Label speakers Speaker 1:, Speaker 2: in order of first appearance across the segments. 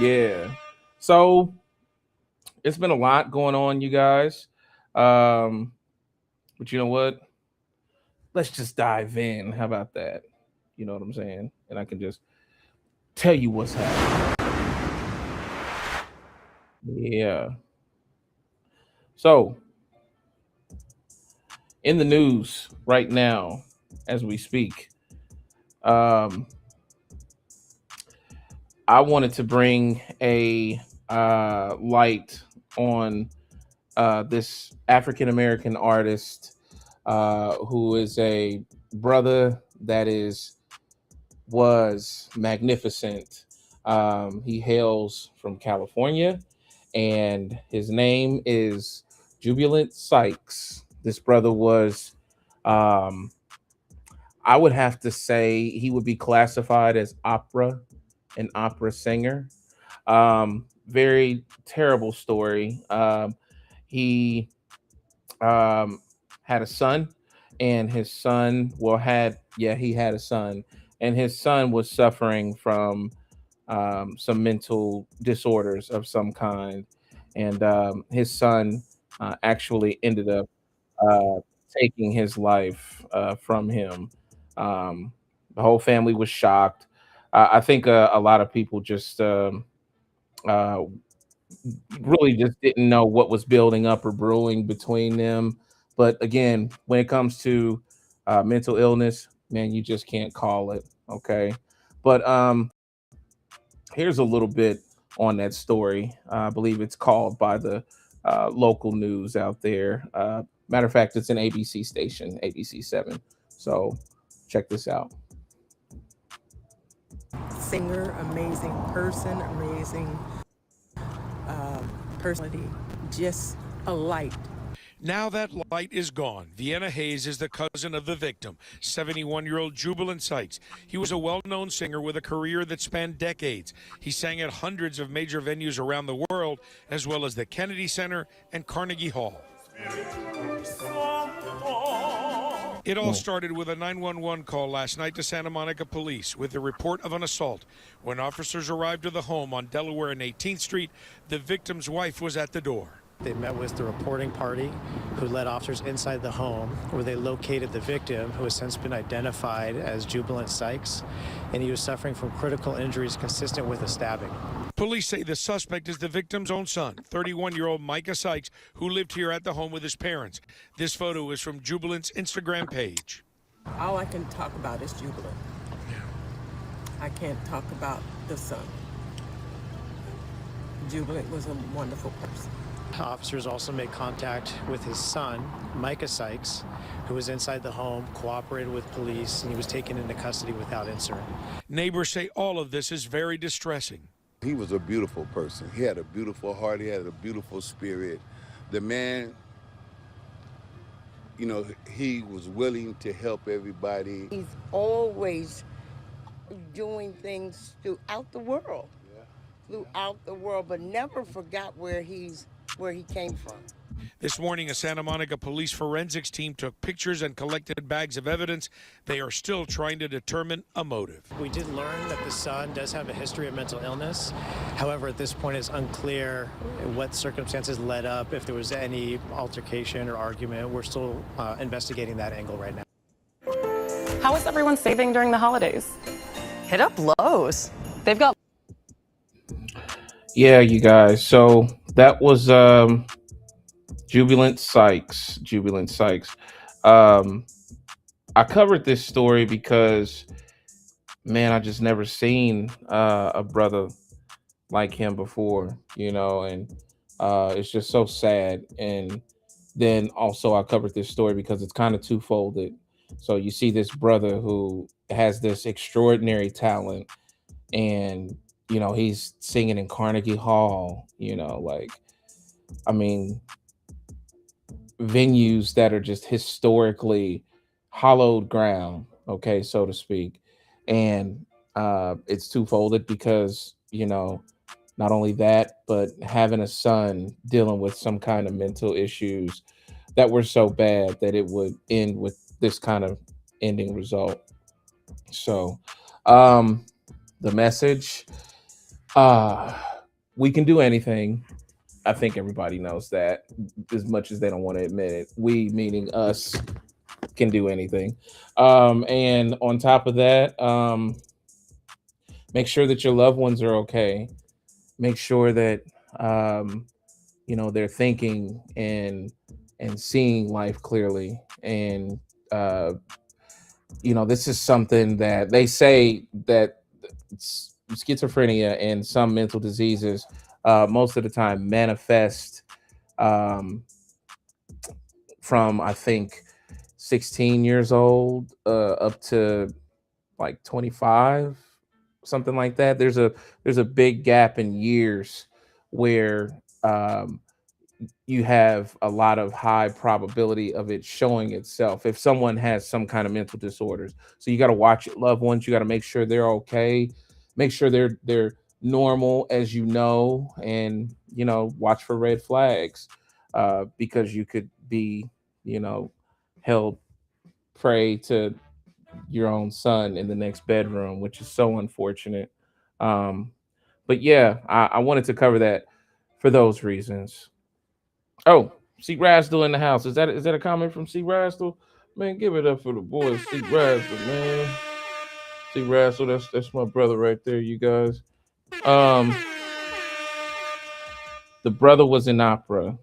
Speaker 1: Yeah. So it's been a lot going on, you guys. Um, but you know what? Let's just dive in. How about that? You know what I'm saying? And I can just tell you what's happening. Yeah. So in the news right now, as we speak, um, I wanted to bring a light on this African American artist who is a brother that was magnificent. He hails from California, and his name is Jubilant Sykes. This brother was, um, I would have to say, he would be classified as an opera singer. Very terrible story. He had a son, and his son, well, he had a son, and his son was suffering from some mental disorders of some kind, and his son actually ended up uh, taking his life from him. Um, the whole family was shocked. I think a lot of people just uh, really just didn't know what was building up or brewing between them. But again, when it comes to mental illness, man, you just can't call it. Okay. But here's a little bit on that story. I believe it's called by the local news out there. Matter of fact, it's an ABC station, ABC 7. So check this out.
Speaker 2: Singer, amazing person, amazing personality, just a light.
Speaker 3: Now that light is gone. Vienna Hayes is the cousin of the victim, 71-year-old Jubilant Sykes. He was a well-known singer with a career that spanned decades. He sang at hundreds of major venues around the world, as well as the Kennedy Center and Carnegie Hall. It all started with a 911 call last night to Santa Monica police with the report of an assault. When officers arrived to the home on Delaware and 18th Street, the victim's wife was at the door.
Speaker 4: They met with the reporting party who led officers inside the home where they located the victim, who has since been identified as Jubilant Sykes, and he was suffering from critical injuries consistent with a stabbing.
Speaker 3: Police say the suspect is the victim's own son, 31-year-old Micah Sykes, who lived here at the home with his parents. This photo is from Jubilant's Instagram page.
Speaker 2: All I can talk about is Jubilant. I can't talk about the son. Jubilant was a wonderful person.
Speaker 4: Officers also made contact with his son, Micah Sykes, who was inside the home, cooperated with police, and he was taken into custody without incident.
Speaker 3: Neighbors say all of this is very distressing.
Speaker 5: He was a beautiful person. He had a beautiful heart. He had a beautiful spirit. The man, you know, he was willing to help everybody.
Speaker 6: He's always doing things throughout the world, but never forgot where he came from.
Speaker 3: This morning, a Santa Monica police forensics team took pictures and collected bags of evidence. They are still trying to determine a motive.
Speaker 4: We did learn that the son does have a history of mental illness. However, at this point, it's unclear what circumstances led up, if there was any altercation or argument. We're still investigating that angle right now.
Speaker 7: How is everyone saving during the holidays?
Speaker 8: Hit up Lowe's.
Speaker 7: They've got.
Speaker 1: Yeah, you guys. So that was Jubilant Sykes. Jubilant Sykes. I covered this story because, man, I just never seen a brother like him before, you know, and it's just so sad. And then also I covered this story because it's kind of two-folded. So you see this brother who has this extraordinary talent, and you know, he's singing in Carnegie Hall, you know, like, I mean, venues that are just historically hollowed ground, okay, so to speak. And it's two-folded because, you know, not only that, but having a son dealing with some kind of mental issues that were so bad that it would end with this kind of ending result. So the message, we can do anything. I think everybody knows that, as much as they don't want to admit it. We, meaning us, can do anything. And on top of that, make sure that your loved ones are okay. Make sure that um, they're thinking and seeing life clearly. And this is something that they say that schizophrenia and some mental diseases most of the time manifest um, from, I think, 16 years old up to like 25, something like that. There's a big gap in years where um, you have a lot of high probability of it showing itself if someone has some kind of mental disorders. So you got to watch your loved ones. You got to make sure they're okay, make sure they're normal, as and watch for red flags, because you could be held prey to your own son in the next bedroom, which is so unfortunate. um but yeah, I wanted to cover that for those reasons. Oh, C. Razdle in the house. Is that a comment from C. Razdle? Man, give it up for the boys, C. Razdle, man. C. Razdle, that's my brother right there, you guys. Um, the brother was in opera,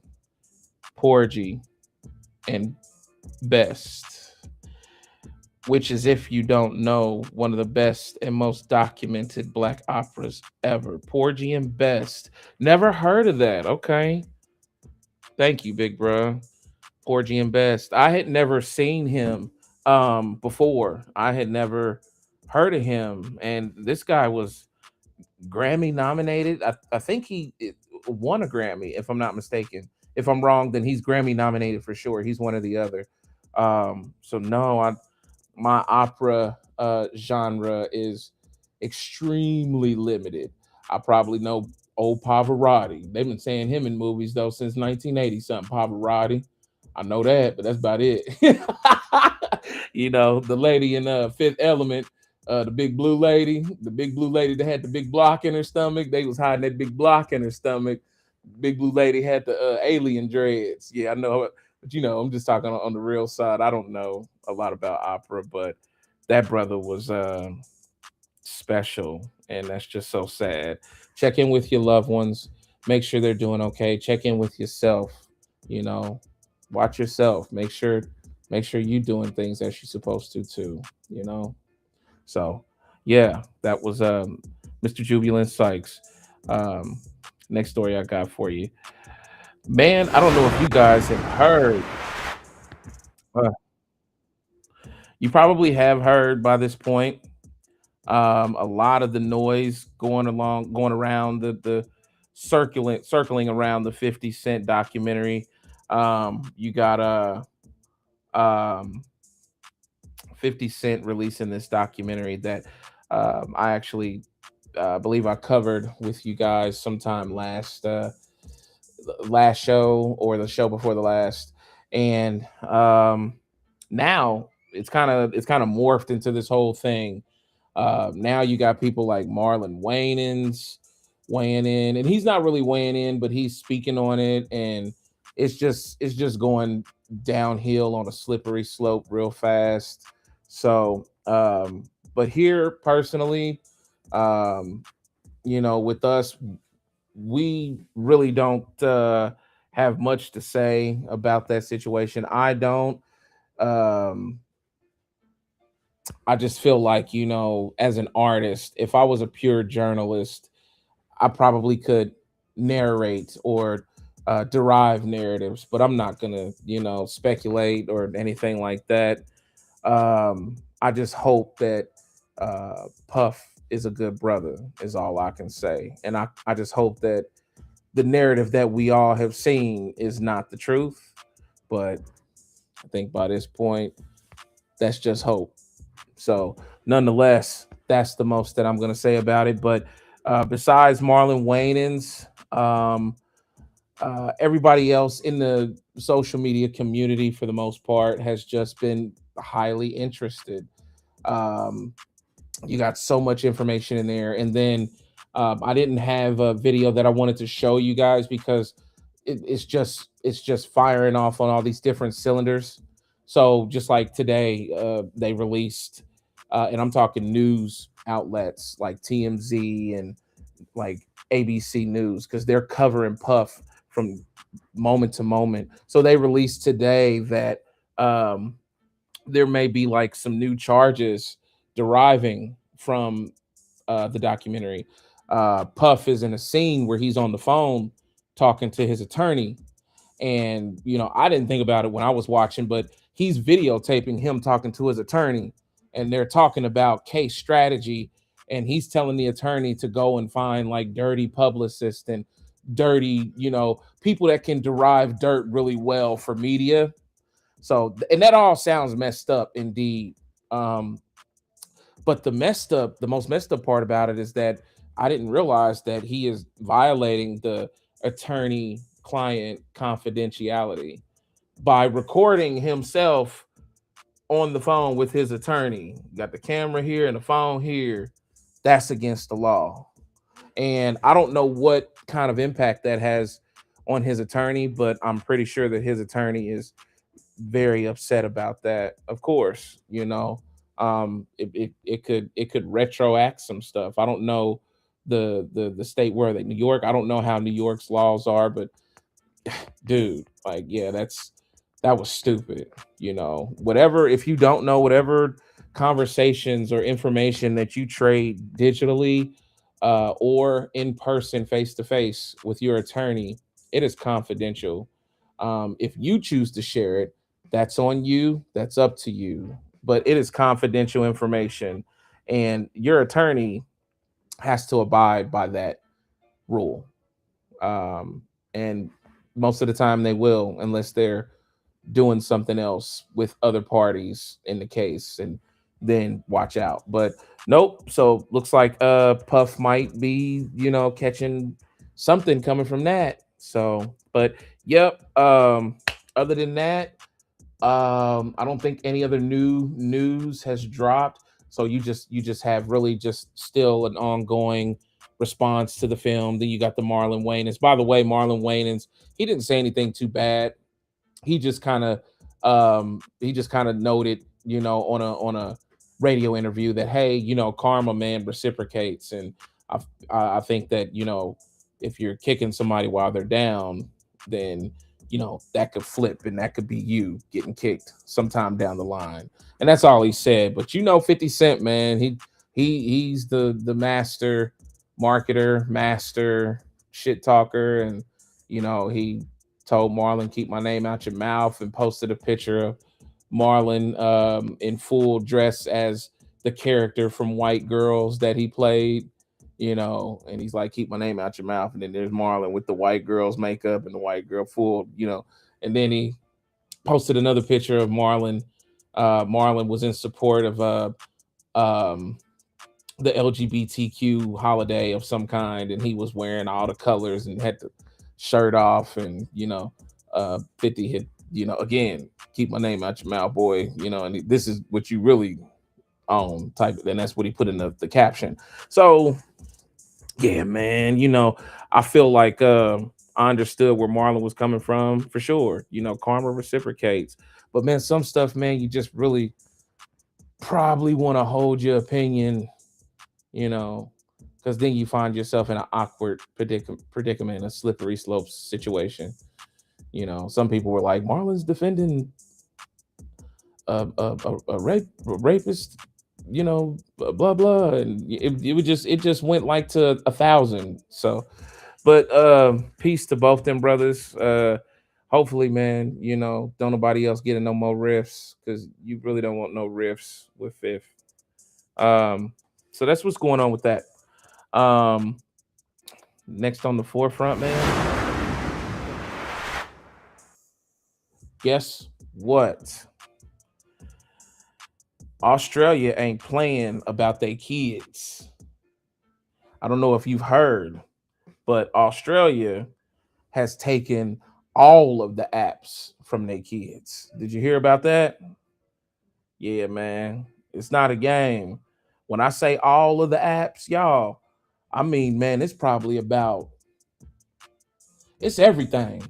Speaker 1: Porgy, and Best, which is, if you don't know, one of the best and most documented black operas ever. Porgy and Best. Never heard of that. Okay. Thank you, big bro. Porgy and Best. I had never seen him before. I had never heard of him. And this guy was Grammy nominated. I think he won a Grammy, if I'm not mistaken. If I'm wrong, then he's Grammy nominated for sure. He's one or the other. So no, my opera genre is extremely limited. I probably know old Pavarotti. They've been saying him in movies though since 1980 something. Pavarotti, I know that, but that's about it. The lady in Fifth Element, the big blue lady that had the big block in her stomach. They was hiding that big block in her stomach. Big blue lady had the alien dreads. Yeah, I know. But I'm just talking on the real side. I don't know a lot about opera, but that brother was special, and that's just so sad. Check in with your loved ones. Make sure they're doing okay. Check in with yourself. You know, watch yourself. Make sure you doing things that you're supposed to too. You know. So, yeah, that was Mr. Jubilant Sykes. Um, Next story I got for you, man. I don't know if you guys have heard. Uh, you probably have heard by this point. A lot of the noise going around the circling around the 50 Cent documentary. You got um 50 Cent releasing this documentary that I actually believe I covered with you guys sometime last show or the show before the last. And now it's kind of morphed into this whole thing. Now you got people like Marlon Wayans weighing in, and he's not really weighing in, but he's speaking on it, and it's just going downhill on a slippery slope real fast. So, but here personally, um, with us, we really don't have much to say about that situation. I don't. Um, I just feel like, as an artist, if I was a pure journalist, I probably could narrate or derive narratives, but I'm not gonna, speculate or anything like that. I just hope that Puff is a good brother, is all I can say. And I just hope that the narrative that we all have seen is not the truth. But I think by this point, that's just hope. So, nonetheless, that's the most that I'm going to say about it. But besides Marlon Wayans, everybody else in the social media community, for the most part, has just been highly interested. Um, you got so much information in there, and then I didn't have a video that I wanted to show you guys because it's just firing off on all these different cylinders. So just like today, they released, and I'm talking news outlets like TMZ and like ABC News, because they're covering Puff from moment to moment. So they released today that um, there may be like some new charges deriving from the documentary. Puff is in a scene where he's on the phone talking to his attorney, and I didn't think about it when I was watching, but he's videotaping him talking to his attorney, and they're talking about case strategy, and he's telling the attorney to go and find like dirty publicists and dirty, people that can derive dirt really well for media. So, and that all sounds messed up indeed. Um, but the most messed up part about it is that I didn't realize that he is violating the attorney client confidentiality by recording himself on the phone with his attorney. Got the camera here and the phone here. That's against the law. And I don't know what kind of impact that has on his attorney, but I'm pretty sure that his attorney is very upset about that. Of course, it could retroact some stuff. I don't know the state where they New York. I don't know how New York's laws are, but dude, like, yeah, that was stupid. Whatever, if you don't know, whatever conversations or information that you trade digitally or in person, face to face with your attorney, it is confidential. If you choose to share it, that's on you, that's up to you, but it is confidential information, and your attorney has to abide by that rule. And most of the time they will, unless they're doing something else with other parties in the case, and then watch out. But nope. So looks like Puff might be, catching something coming from that. So, but yep. Other than that, I don't think any other new news has dropped. So you just have really just still an ongoing response to the film. Then you got the Marlon Wayans. By the way, Marlon Wayans, he didn't say anything too bad. He just kind of noted, on a radio interview that, hey, karma, man, reciprocates. And I think that, if you're kicking somebody while they're down, then that could flip, and that could be you getting kicked sometime down the line. And that's all he said. But 50 Cent, man, he's the master marketer, master shit talker. And he told Marlon, keep my name out your mouth, and posted a picture of Marlon in full dress as the character from White Girls that he played, and he's like, keep my name out your mouth. And then there's Marlon with the White Girls makeup and the White Girl full, and then he posted another picture of Marlon. Marlon was in support of um, the LGBTQ holiday of some kind, and he was wearing all the colors and had the shirt off, and 50 hit, again, keep my name out your mouth, boy, and this is what you really own type. And that's what he put in the caption. So yeah, man, I feel like I understood where Marlon was coming from for sure. Karma reciprocates. But man, some stuff, man, you just really probably want to hold your opinion, because then you find yourself in an awkward predicament, a slippery slope situation. Some people were like, Marlon's defending a rapist, blah blah, and it just went like to 1,000. So, but peace to both them brothers. Hopefully, man, don't nobody else getting no more riffs, because you really don't want no riffs with Fifth. So that's what's going on with that. Next on the forefront, man. Guess what? Australia ain't playing about their kids. I don't know if you've heard, but Australia has taken all of the apps from their kids. Did you hear about that? Yeah, man. It's not a game. When I say all of the apps, y'all, I mean, man, it's probably about, it's everything.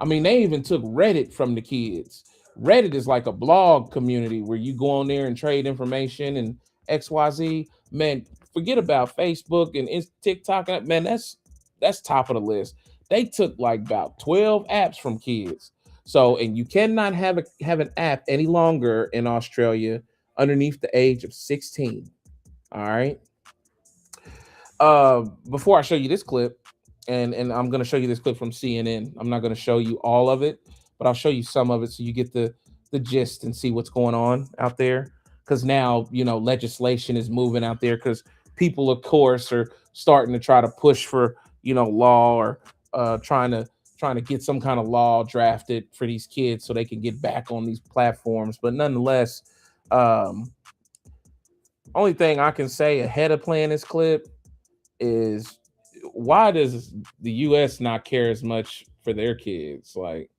Speaker 1: I mean, they even took Reddit from the kids. Reddit is like a blog community where you go on there and trade information and XYZ. Man, forget about Facebook and TikTok. Man, that's top of the list. They took like about 12 apps from kids. So, and you cannot have an app any longer in Australia underneath the age of 16. All right. Before I show you this clip, and I'm going to show you this clip from CNN. I'm not going to show you all of it, but I'll show you some of it so you get the gist and see what's going on out there. Because now, you know, legislation is moving out there because people, of course, are starting to try to push for, you know, law or trying to get some kind of law drafted for these kids so they can get back on these platforms. But nonetheless, only thing I can say ahead of playing this clip is, why does the US not care as much for their kids? Like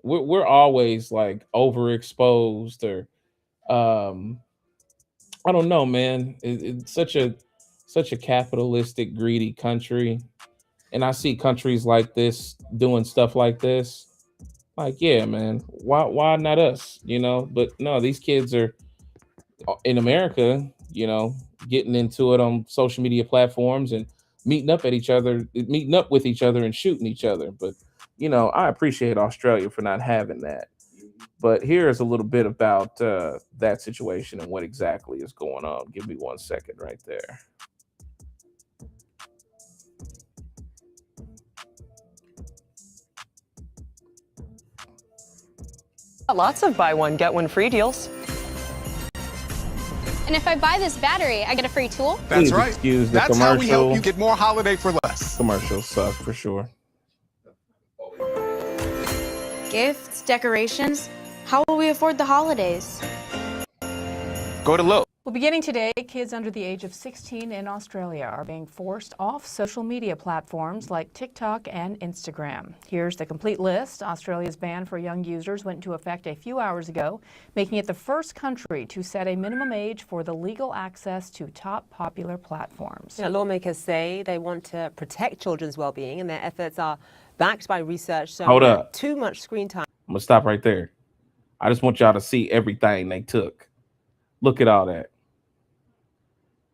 Speaker 1: we're always like overexposed, or I don't know, man. It's such a capitalistic, greedy country. And I see countries like this doing stuff like this. Like, yeah, man, why not us? You know, but no, these kids are in America, you know, getting into it on social media platforms and meeting up with each other and shooting each other. But, you know, I appreciate Australia for not having that. But here's a little bit about that situation and what exactly is going on. Give me 1 second right there.
Speaker 8: Lots of buy one, get one free deals.
Speaker 9: And if I buy this battery, I get a free tool?
Speaker 1: That's right. Excuse the
Speaker 10: That's
Speaker 1: commercial.
Speaker 10: how we help you get more holiday for less.
Speaker 1: Commercials suck for sure.
Speaker 9: Gifts, decorations. How will we afford the holidays?
Speaker 10: Go to Lowe's.
Speaker 11: Well, beginning today, kids under the age of 16 in Australia are being forced off social media platforms like TikTok and Instagram. Here's the complete list. Australia's ban for young users went into effect a few hours ago, making it the first country to set a minimum age for the legal access to top popular platforms.
Speaker 12: Lawmakers say they want to protect children's well-being, and their efforts are backed by research showing
Speaker 1: Hold
Speaker 12: that
Speaker 1: up.
Speaker 12: too much screen time.
Speaker 1: I'm gonna stop right there. I just want y'all to see everything they took. Look at all that.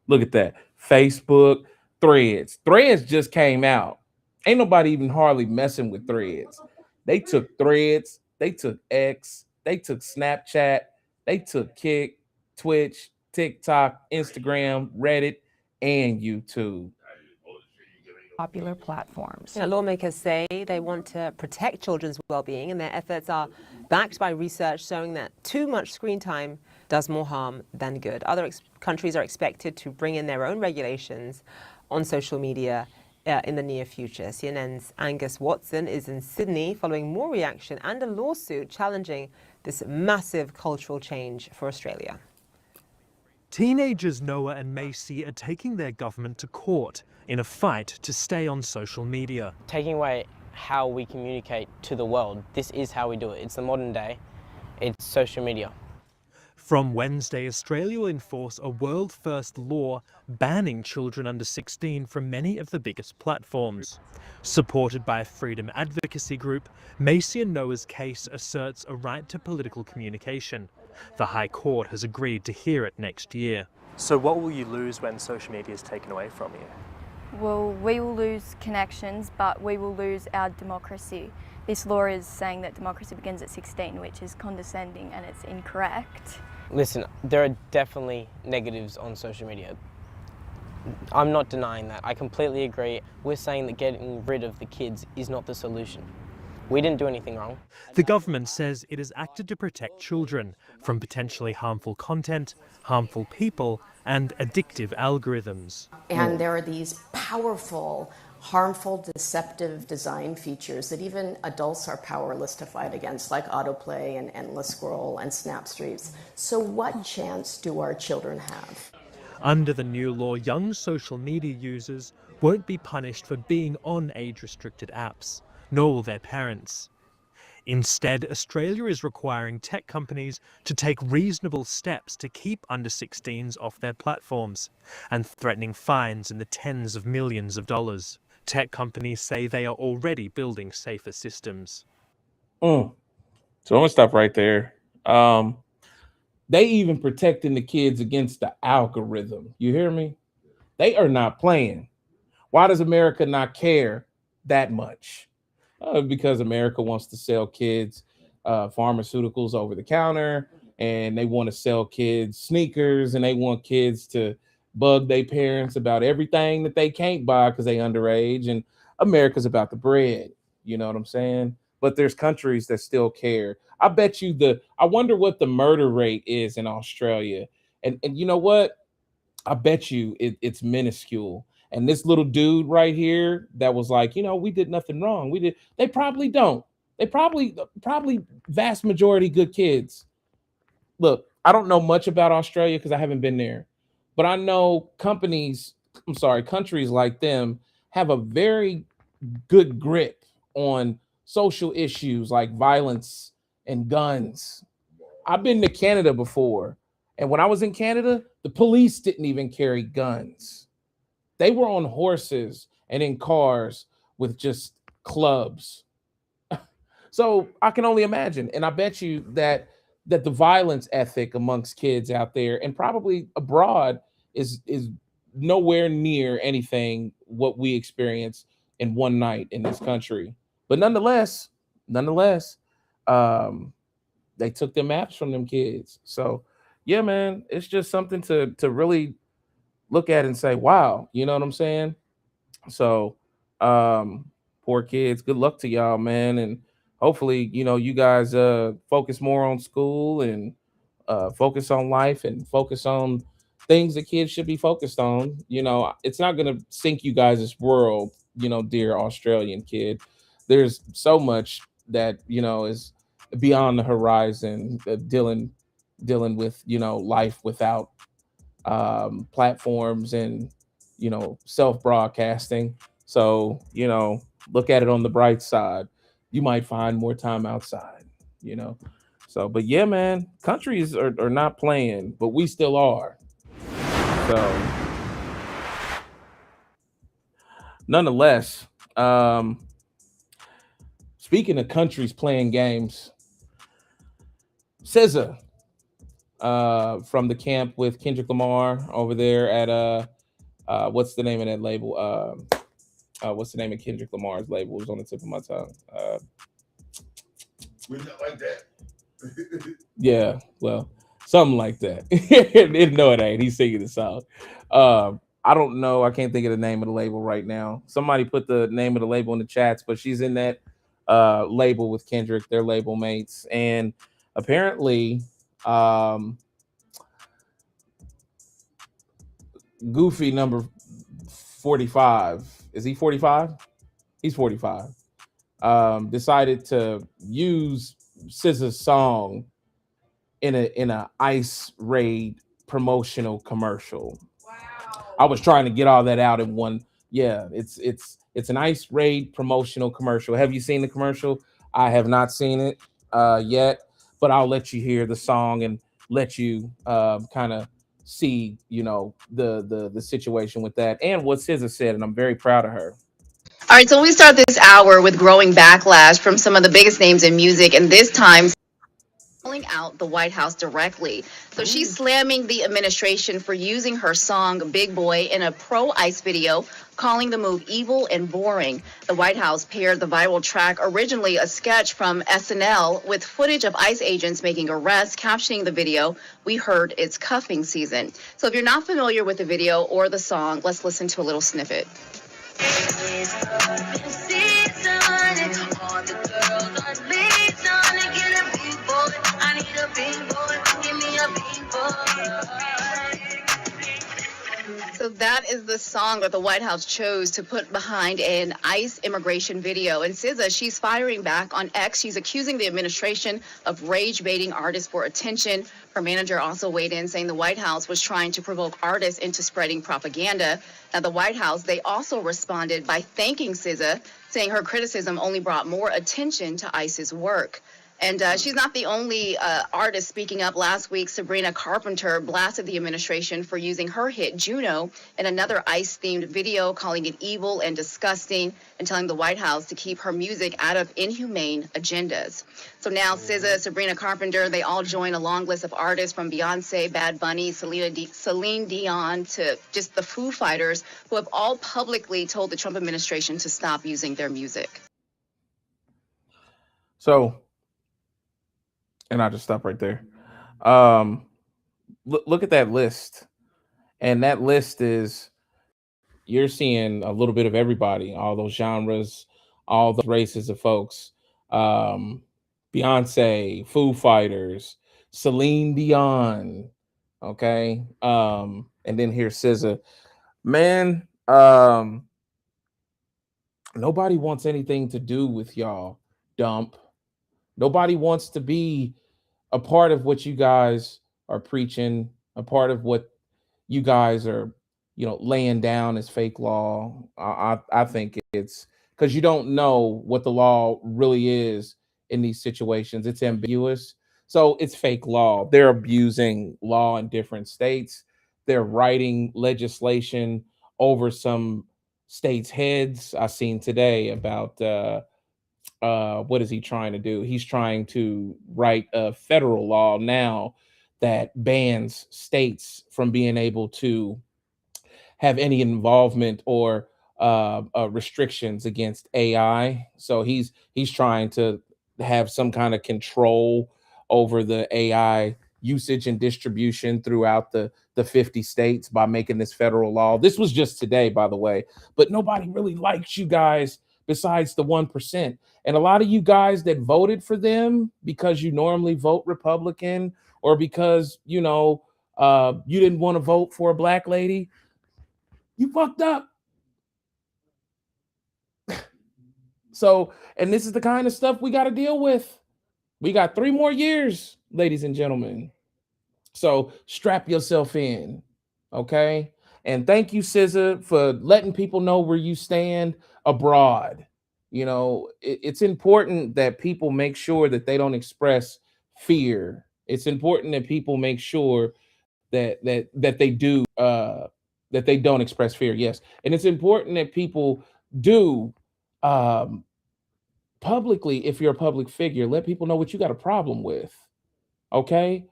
Speaker 1: Look at that. Facebook, Threads. Threads just came out. Ain't nobody even hardly messing with Threads. They took Threads. They took X. They took Snapchat. They took Kick, Twitch, TikTok, Instagram, Reddit, and YouTube.
Speaker 11: Popular platforms.
Speaker 12: Lawmakers say they want to protect children's well-being, and their efforts are backed by research showing that too much screen time does more harm than good. Other countries are expected to bring in their own regulations on social media in the near future. CNN's Angus Watson is in Sydney following more reaction and a lawsuit challenging this massive cultural change for Australia.
Speaker 13: Teenagers Noah and Macy are taking their government to court in a fight to stay on social media.
Speaker 14: Taking away how we communicate to the world. This is how we do it. It's the modern day. It's social media.
Speaker 13: From Wednesday, Australia will enforce a world-first law banning children under 16 from many of the biggest platforms. Supported by a freedom advocacy group, Macy and Noah's case asserts a right to political communication. The High Court has agreed to hear it next year.
Speaker 15: So what will you lose when social media is taken away from you?
Speaker 16: Well, we will lose connections, but we will lose our democracy. This law is saying that democracy begins at 16, which is condescending and it's incorrect.
Speaker 14: Listen, there are definitely negatives on social media. I'm not denying that. I completely agree. We're saying that getting rid of the kids is not the solution. We didn't do anything wrong.
Speaker 13: The government says it has acted to protect children from potentially harmful content, harmful people, and addictive algorithms.
Speaker 17: And there are these powerful, harmful, deceptive design features that even adults are powerless to fight against, like autoplay and endless scroll and snap streaks. So what chance do our children have?
Speaker 13: Under the new law, young social media users won't be punished for being on age-restricted apps, nor will their parents. Instead, Australia is requiring tech companies to take reasonable steps to keep under 16s off their platforms and threatening fines in the tens of millions of dollars. Tech companies say they are already building safer systems.
Speaker 1: So I'm gonna stop right there. They even protecting the kids against the algorithm. You hear me? They are not playing. Why does America not care that much? Because America wants to sell kids pharmaceuticals over the counter, and they want to sell kids sneakers, and they want kids to bug their parents about everything that they can't buy because they underage. And America's about the bread. You know what I'm saying? But there's countries that still care. I bet you I wonder what the murder rate is in Australia. And you know what? I bet you it's minuscule. And this little dude right here that was like, we did nothing wrong. They probably don't. They probably vast majority good kids. Look, I don't know much about Australia because I haven't been there, but I know countries like them have a very good grip on social issues like violence and guns. I've been to Canada before, and when I was in Canada, the police didn't even carry guns. They were on horses and in cars with just clubs. So I can only imagine, and I bet you that the violence ethic amongst kids out there and probably abroad is nowhere near anything what we experience in one night in this country. But nonetheless, they took the maps from them kids. So yeah, man, it's just something to really look at and say, wow, you know what I'm saying? So poor kids, good luck to y'all, man. And hopefully, you guys focus more on school and focus on life and focus on things that kids should be focused on. It's not going to sink you guys' world, dear Australian kid. There's so much that, is beyond the horizon, dealing with, life without platforms and, self-broadcasting. So, look at it on the bright side. You might find more time outside, So, but yeah, man, countries are not playing, but we still are. So, nonetheless, speaking of countries playing games, SZA from the camp with Kendrick Lamar over there at what's the name of that label? What's the name of Kendrick Lamar's label? It was on the tip of my tongue.
Speaker 5: We're not like that.
Speaker 1: Yeah, well, something like that. No, it ain't. He's singing the song. I don't know. I can't think of the name of the label right now. Somebody put the name of the label in the chats, but she's in that label with Kendrick, their label mates. And apparently, Goofy number 45. Is he 45? He's 45. Decided to use SZA's song in a ice raid promotional commercial. Wow. I was trying to get all that out in one. Yeah, it's an ice raid promotional commercial. Have you seen the commercial? I have not seen it yet, but I'll let you hear the song and let you kind of see, the situation with that and what SZA said, and I'm very proud of her.
Speaker 18: All right, so we start this hour with growing backlash from some of the biggest names in music, and this time calling out the White House directly. So she's slamming the administration for using her song Big Boy in a pro-ICE video, calling the move evil and boring. The White House paired the viral track, originally a sketch from SNL, with footage of ICE agents making arrests, captioning the video, "We heard it's cuffing season." So if you're not familiar with the video or the song, let's listen to a little snippet. So that is the song that the White House chose to put behind an ICE immigration video. And SZA, she's firing back on X. She's accusing the administration of rage baiting artists for attention. Her manager also weighed in, saying the White House was trying to provoke artists into spreading propaganda. Now, the White House, they also responded by thanking SZA, saying her criticism only brought more attention to ICE's work. And she's not the only artist speaking up. Last week, Sabrina Carpenter blasted the administration for using her hit Juno in another ICE-themed video, calling it evil and disgusting, and telling the White House to keep her music out of inhumane agendas. So now SZA, Sabrina Carpenter, they all join a long list of artists from Beyonce, Bad Bunny, Celine Dion to just the Foo Fighters, who have all publicly told the Trump administration to stop using their music.
Speaker 1: So, and I'll just stop right there. Look at that list. And that list is, you're seeing a little bit of everybody, all those genres, all those races of folks. Beyonce, Foo Fighters, Celine Dion. Okay. And then here's SZA. Man, nobody wants anything to do with y'all. Dump. Nobody wants to be a part of what you guys are preaching, a part of what you guys are, laying down as fake law. I think it's because you don't know what the law really is in these situations. It's ambiguous. So it's fake law. They're abusing law in different states. They're writing legislation over some states' heads. I seen today about what is he trying to do? He's trying to write a federal law now that bans states from being able to have any involvement or restrictions against AI. So he's trying to have some kind of control over the AI usage and distribution throughout the 50 states by making this federal law. This was just today, by the way, but nobody really likes you guys besides the 1%. And a lot of you guys that voted for them because you normally vote Republican or because, you didn't want to vote for a black lady, you fucked up. So, and this is the kind of stuff we got to deal with. We got 3 more years, ladies and gentlemen. So strap yourself in, okay? And thank you, SZA, for letting people know where you stand abroad. It's important that people make sure that they don't express fear. It's important that people make sure that they do that they don't express fear. Yes, and it's important that people do publicly, if you're a public figure, let people know what you got a problem with. Okay,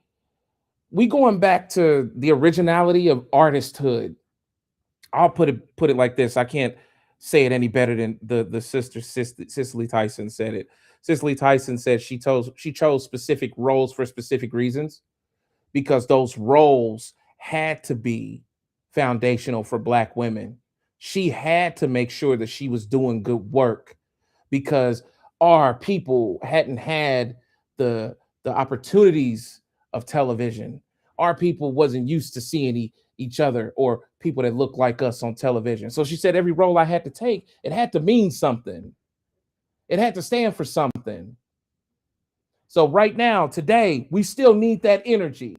Speaker 1: we going back to the originality of artisthood. I'll put it like this. I can't say it any better than the sister Cicely Tyson said it. Cicely Tyson said she chose specific roles for specific reasons, because those roles had to be foundational for Black women. She had to make sure that she was doing good work because our people hadn't had the opportunities of television. Our people wasn't used to seeing each other or people that look like us on television. So she said every role I had to take, it had to mean something. It had to stand for something. So right now, today, we still need that energy.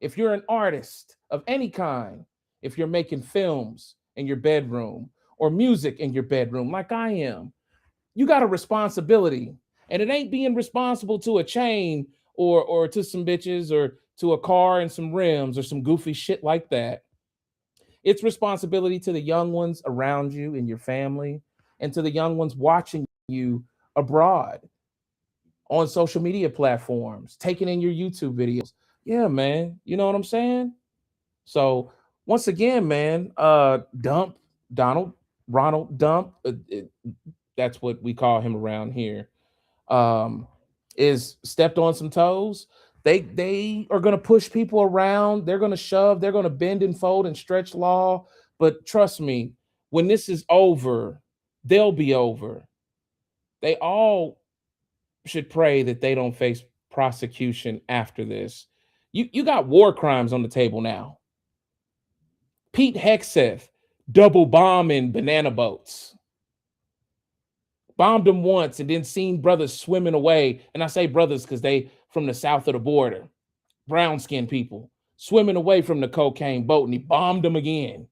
Speaker 1: If you're an artist of any kind, if you're making films in your bedroom or music in your bedroom, like I am, you got a responsibility. And it ain't being responsible to a chain or to some bitches or to a car and some rims or some goofy shit like that. It's responsibility to the young ones around you in your family and to the young ones watching you abroad on social media platforms, taking in your YouTube videos. Yeah, man. You know what I'm saying? So once again, man, Dump, Ronald Dump, that's what we call him around here, is stepped on some toes. They are going to push people around. They're going to shove. They're going to bend and fold and stretch law. But trust me, when this is over, they'll be over. They all should pray that they don't face prosecution after this. You got war crimes on the table now. Pete Hegseth double bombing banana boats. Bombed them once and then seen brothers swimming away. And I say brothers because they from the south of the border. brown-skinned people swimming away from the cocaine boat, and he bombed them again.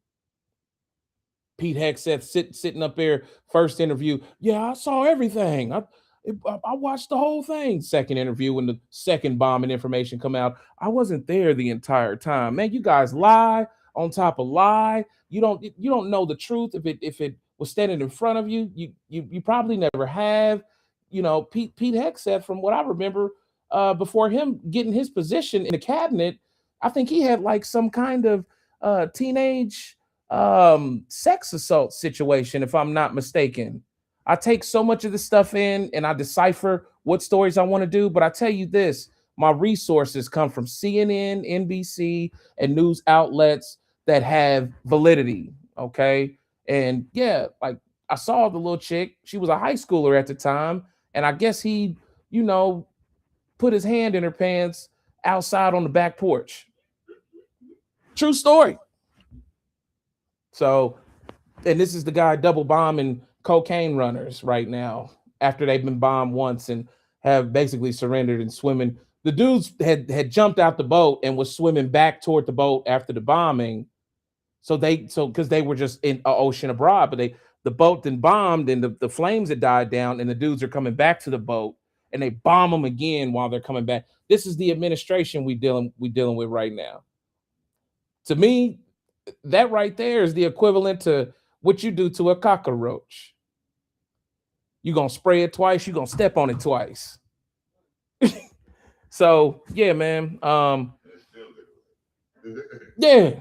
Speaker 1: Pete Hegseth sitting up there, first interview. Yeah, I saw everything. I watched the whole thing. Second interview, when the second bombing information come out, I wasn't there the entire time. Man, you guys lie on top of lie. You don't know the truth. If it was standing in front of you, you probably never have. You know, Pete Hegseth, from what I remember, before him getting his position in the cabinet, I think he had like some kind of teenage sex assault situation, if I'm not mistaken. I take so much of this stuff in and I decipher what stories I want to do, but I tell you this, my resources come from CNN, NBC, and news outlets that have validity, okay? And yeah, like I saw the little chick, she was a high schooler at the time, and I guess he, you know, put his hand in her pants outside on the back porch. True story. So, and this is the guy double bombing cocaine runners right now after they've been bombed once and have basically surrendered and swimming. The dudes had jumped out the boat and was swimming back toward the boat after the bombing. So because they were just in an ocean abroad, but the boat then bombed and the flames had died down, and the dudes are coming back to the boat and they bomb them again while they're coming back. This is the administration we dealing with right now. To me, that right there is the equivalent to what you do to a cockroach. You're going to spray it twice, you're going to step on it twice. So, yeah, man. Yeah.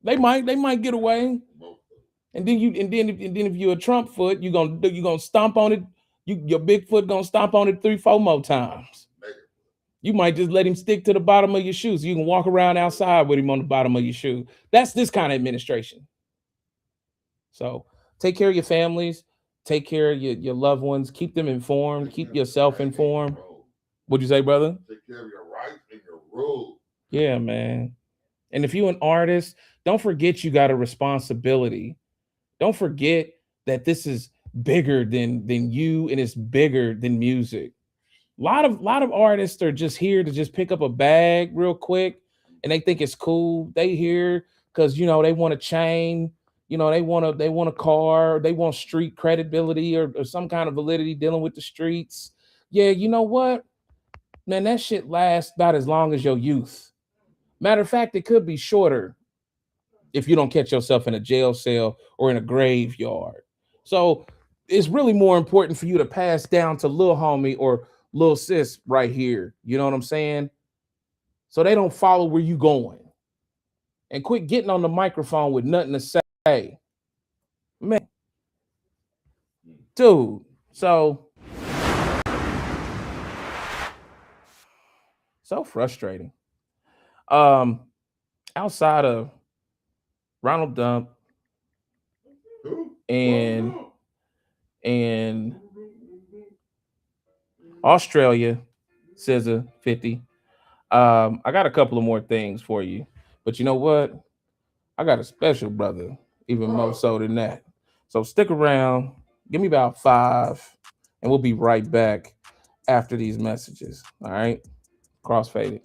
Speaker 1: They might get away. And then if you're a Trump foot, you're gonna stomp on it. Your big foot gonna stomp on it 3-4 more times. You might just let him stick to the bottom of your shoes. So you can walk around outside with him on the bottom of your shoe. That's this kind of administration. So take care of your families, take care of your loved ones, keep them informed, keep yourself informed. What'd you say, brother?
Speaker 19: Take care of your rights and your rules.
Speaker 1: Yeah, man. And if you're an artist, don't forget you got a responsibility. Don't forget that this is bigger than you, and it's bigger than music. A lot of artists are just here to just pick up a bag real quick, and they think it's cool. They here because they want a chain, they want a car, they want street credibility or some kind of validity dealing with the streets. Yeah, you know what? Man, that shit lasts about as long as your youth. Matter of fact, it could be shorter if you don't catch yourself in a jail cell or in a graveyard. So it's really more important for you to pass down to little homie or little sis right here. You know what I'm saying? So they don't follow where you going. And quit getting on the microphone with nothing to say. Man. Dude. So frustrating. Outside of Ronald Dump and Australia, SZA 50. I got a couple of more things for you, but you know what? I got a special brother, even more so than that. So stick around, give me about 5, and we'll be right back after these messages. All right, CrossFaded.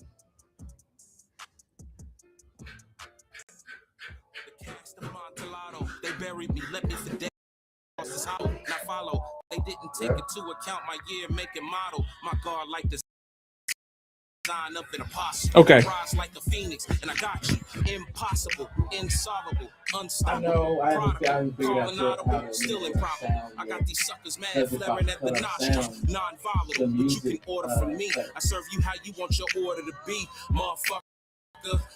Speaker 20: They buried me, let me forget. Not follow. They didn't take into account my year, make and model. My God, like the sign up an apostle.
Speaker 1: Okay.
Speaker 20: Rise like a phoenix, and I got you. Impossible, insolvable, unstoppable.
Speaker 1: I know. I haven't figured out how to
Speaker 20: still improbable. I got these suckers mad, flaring at the nostrils, non-volatile. But you can order from me. I serve you how you want your order to be, motherfucker.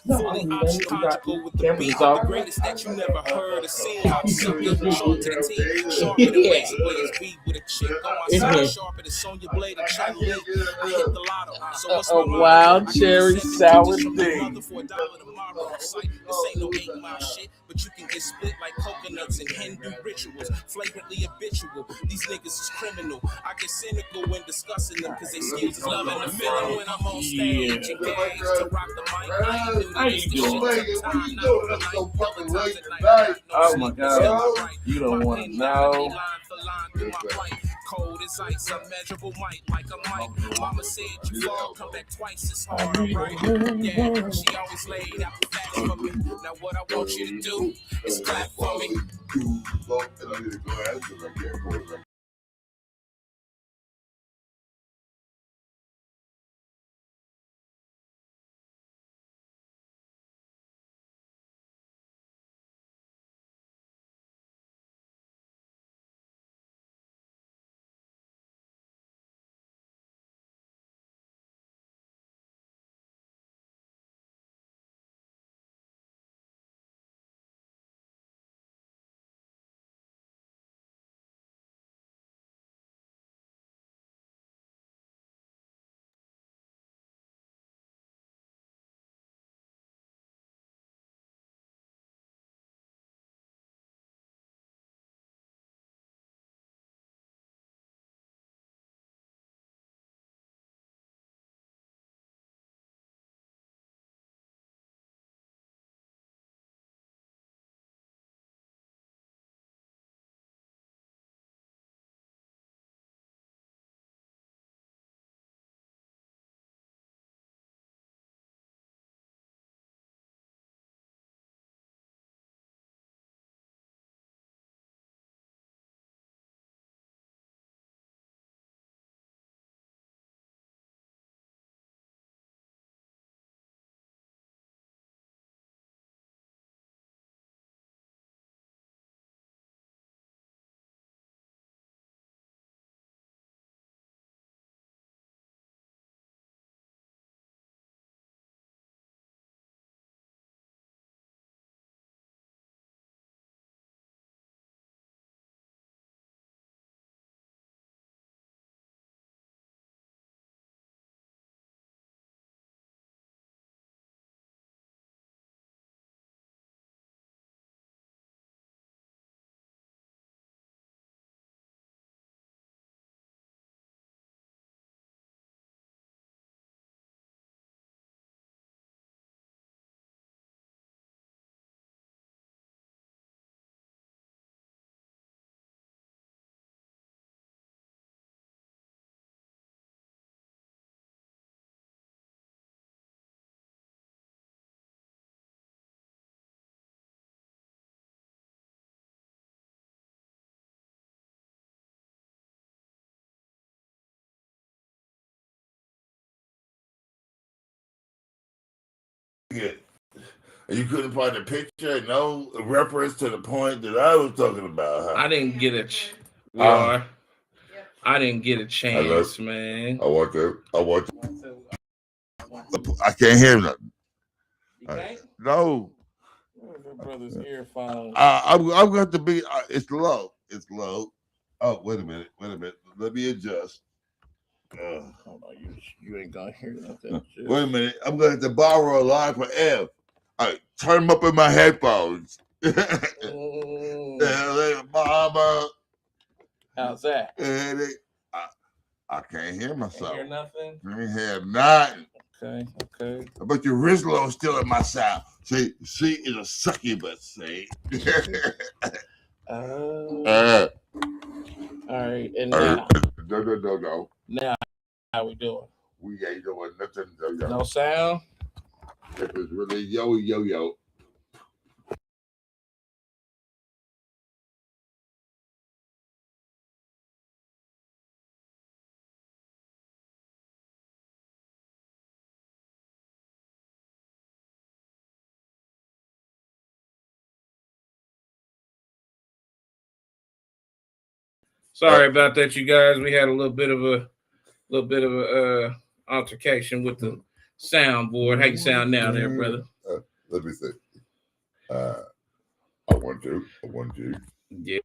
Speaker 20: Fully option conjugal with the beat, the greatest that you never heard or seen. I'm sucker, short to the team, sharper than razor blades, beat with a chick on my side, sharper than Sonya Blade and try to live. I hit the lotto, so what's my motto?
Speaker 1: Wild cherry sour thing.
Speaker 20: For $1 tomorrow, this ain't no 8 Mile shit, but you can get split like coconuts in Hindu rituals, flagrantly habitual. These niggas is criminal. I get cynical when discussing them because they skills is loving the feeling when I'm on stage. Engaged to rock the mic.
Speaker 19: How you doing? What you doing? That's so fucking late tonight.
Speaker 1: Oh my God. You don't want to know.
Speaker 20: Cold as ice, unmeasurable might like a mic. Mama said you fall, come back twice as hard, right? Yeah, she always laid out the facts for me. Now what I want you to do is clap for me.
Speaker 19: Yeah. And you couldn't find a picture, no reference to the point that I was talking about, huh?
Speaker 1: I didn't get a I didn't get a chance, man.
Speaker 19: I can't hear nothing. No.
Speaker 1: Where's your brother's earphones?
Speaker 19: I've got to be. It's low. It's low. Oh, wait a minute. Let me adjust.
Speaker 1: Hold on, you ain't gonna hear nothing.
Speaker 19: Wait a minute. I'm gonna have to borrow a line for F. All right, turn them up in my headphones. Mama.
Speaker 1: How's that?
Speaker 19: I can't hear myself.
Speaker 1: Can't hear nothing?
Speaker 19: I ain't hear nothing.
Speaker 1: Okay.
Speaker 19: I bet your Rizlo's still in my sound. See, is a succubus, see?
Speaker 1: All right, and now?
Speaker 19: No.
Speaker 1: Now, how we doing?
Speaker 19: We ain't doing nothing.
Speaker 1: No sound?
Speaker 19: It was really yo.
Speaker 1: Sorry about that, you guys. We had a little bit of a altercation with the soundboard. How you sound now, there, brother?
Speaker 19: Let me see. I want to.
Speaker 1: Yeah.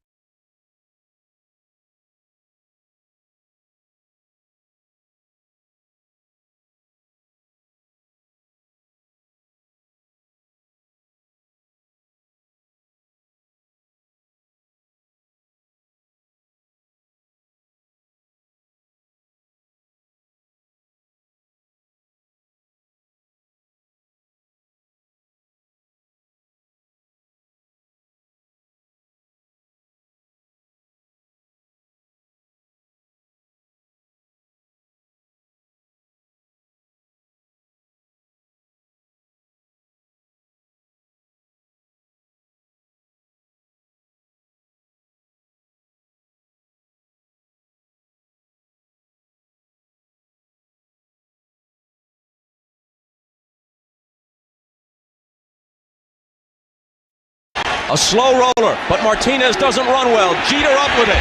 Speaker 21: A slow roller, but Martinez doesn't run well. Jeter up with it.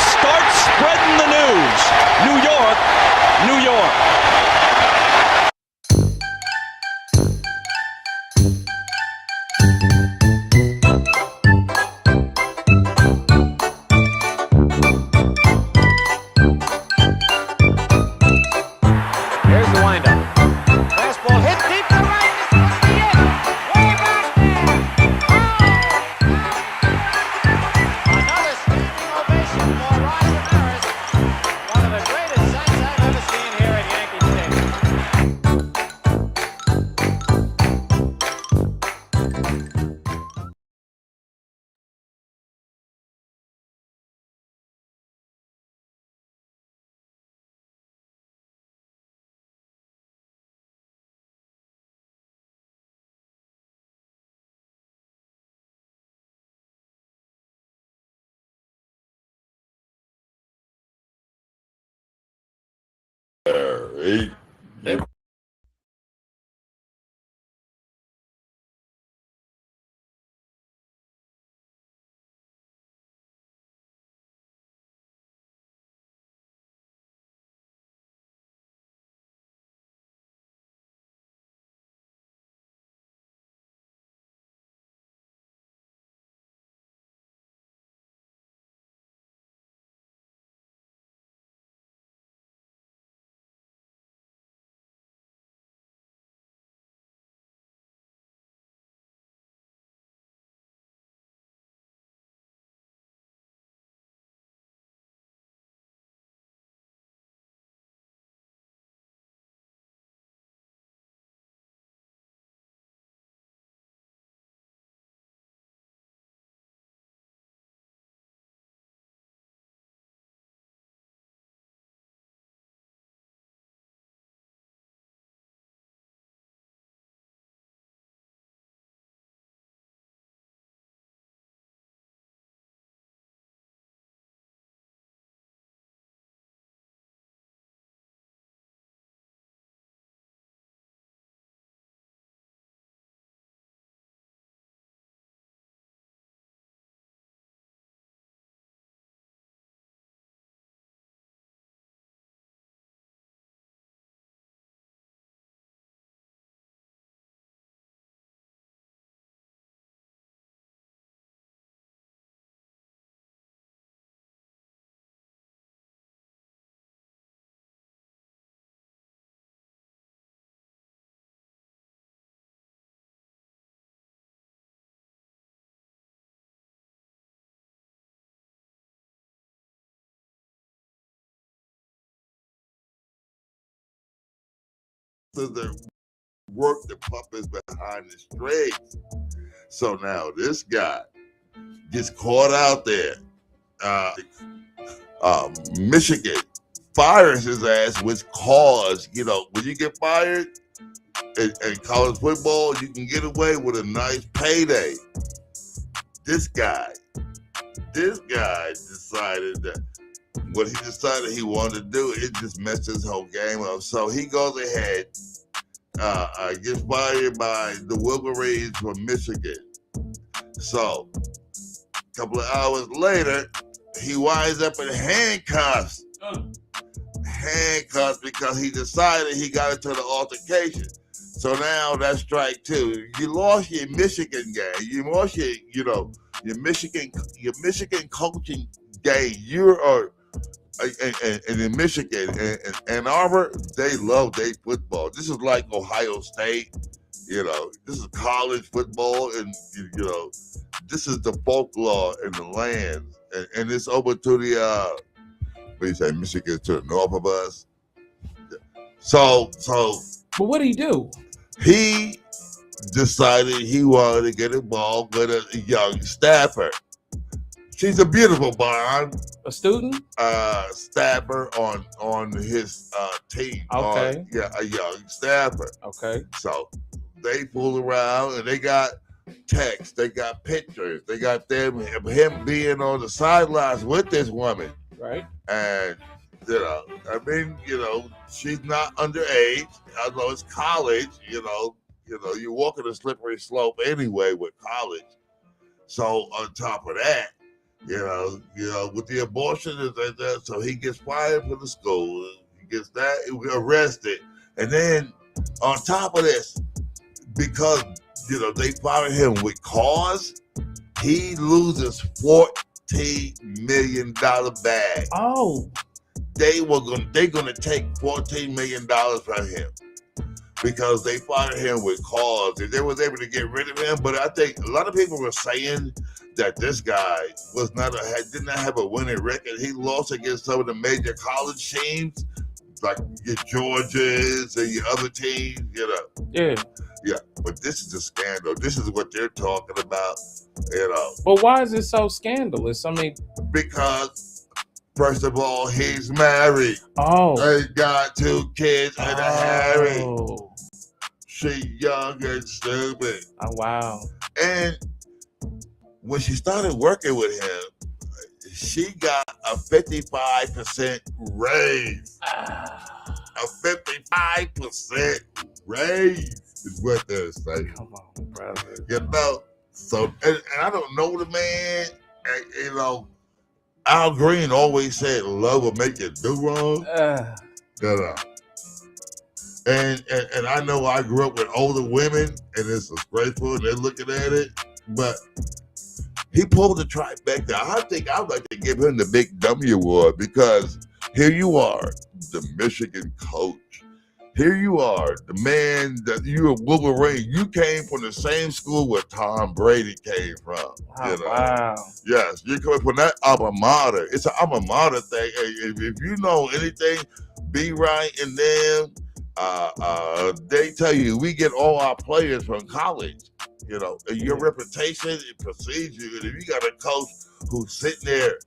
Speaker 21: Start spreading the news. New York, New York.
Speaker 22: Here's the windup. Fastball hit deep to right. Way back there. Another standing ovation for Roger Maris. One of the greatest sights I've ever seen here at Yankee Stadium.
Speaker 19: The work the puppets behind the strings. So now this guy gets caught out there. Michigan fires his ass, which caused, when you get fired in college football, you can get away with a nice payday. This guy decided that what he decided he wanted to do, it just messed his whole game up. So he goes ahead, gets fired by the Wolverines from Michigan. So a couple of hours later, he winds up in handcuffs. Handcuffs because he decided he got into the altercation. So now that's strike two. You lost your Michigan game. You lost your Michigan coaching game. And in Michigan and Ann Arbor, they love their football. This is like Ohio State. This is college football, and this is the folklore in the land, and it's over to the Michigan to the north of us. So.
Speaker 1: But what did he do?
Speaker 19: He decided he wanted to get involved with a young staffer. She's a beautiful blonde.
Speaker 1: A student?
Speaker 19: Staffer on his team.
Speaker 1: Okay.
Speaker 19: A young staffer.
Speaker 1: Okay.
Speaker 19: So they fool around and they got texts, they got pictures, they got him being on the sidelines with this woman.
Speaker 1: Right.
Speaker 19: And she's not underage. Although it's college, you're walking a slippery slope anyway with college. So on top of that, with the abortion and that, so he gets fired from the school. He gets arrested, and then on top of this, because they fired him with cause, he loses $14 million bag.
Speaker 1: Oh,
Speaker 19: they're gonna take $14 million from him because they fired him with cause, and they was able to get rid of him. But I think a lot of people were saying that this guy did not have a winning record. He lost against some of the major college teams, like your Georgias and your other teams,
Speaker 1: Yeah.
Speaker 19: Yeah, but this is a scandal. This is what they're talking about,
Speaker 1: But why is it so scandalous? I mean,
Speaker 19: because first of all, he's married.
Speaker 1: Oh.
Speaker 19: They got 2 kids and a Harry. She young and stupid.
Speaker 1: Oh, wow.
Speaker 19: And when she started working with him, she got a 55% raise. A 55% raise is what they're saying.
Speaker 1: Come on, brother.
Speaker 19: So, and I don't know the man. And, Al Green always said love will make you do wrong. And I know I grew up with older women, and it's disgraceful, and they're looking at it, but he pulled the trifecta. I think I'd like to give him the Big W Award, because here you are, the Michigan coach. Here you are, the man that you were Wolverine. You came from the same school where Tom Brady came from.
Speaker 1: Wow.
Speaker 19: Yes, you come from that alma mater. It's an alma mater thing. If you know anything, Be Right and them, they tell you we get all our players from college. And your reputation, it precedes you. And if you got a coach who's sitting there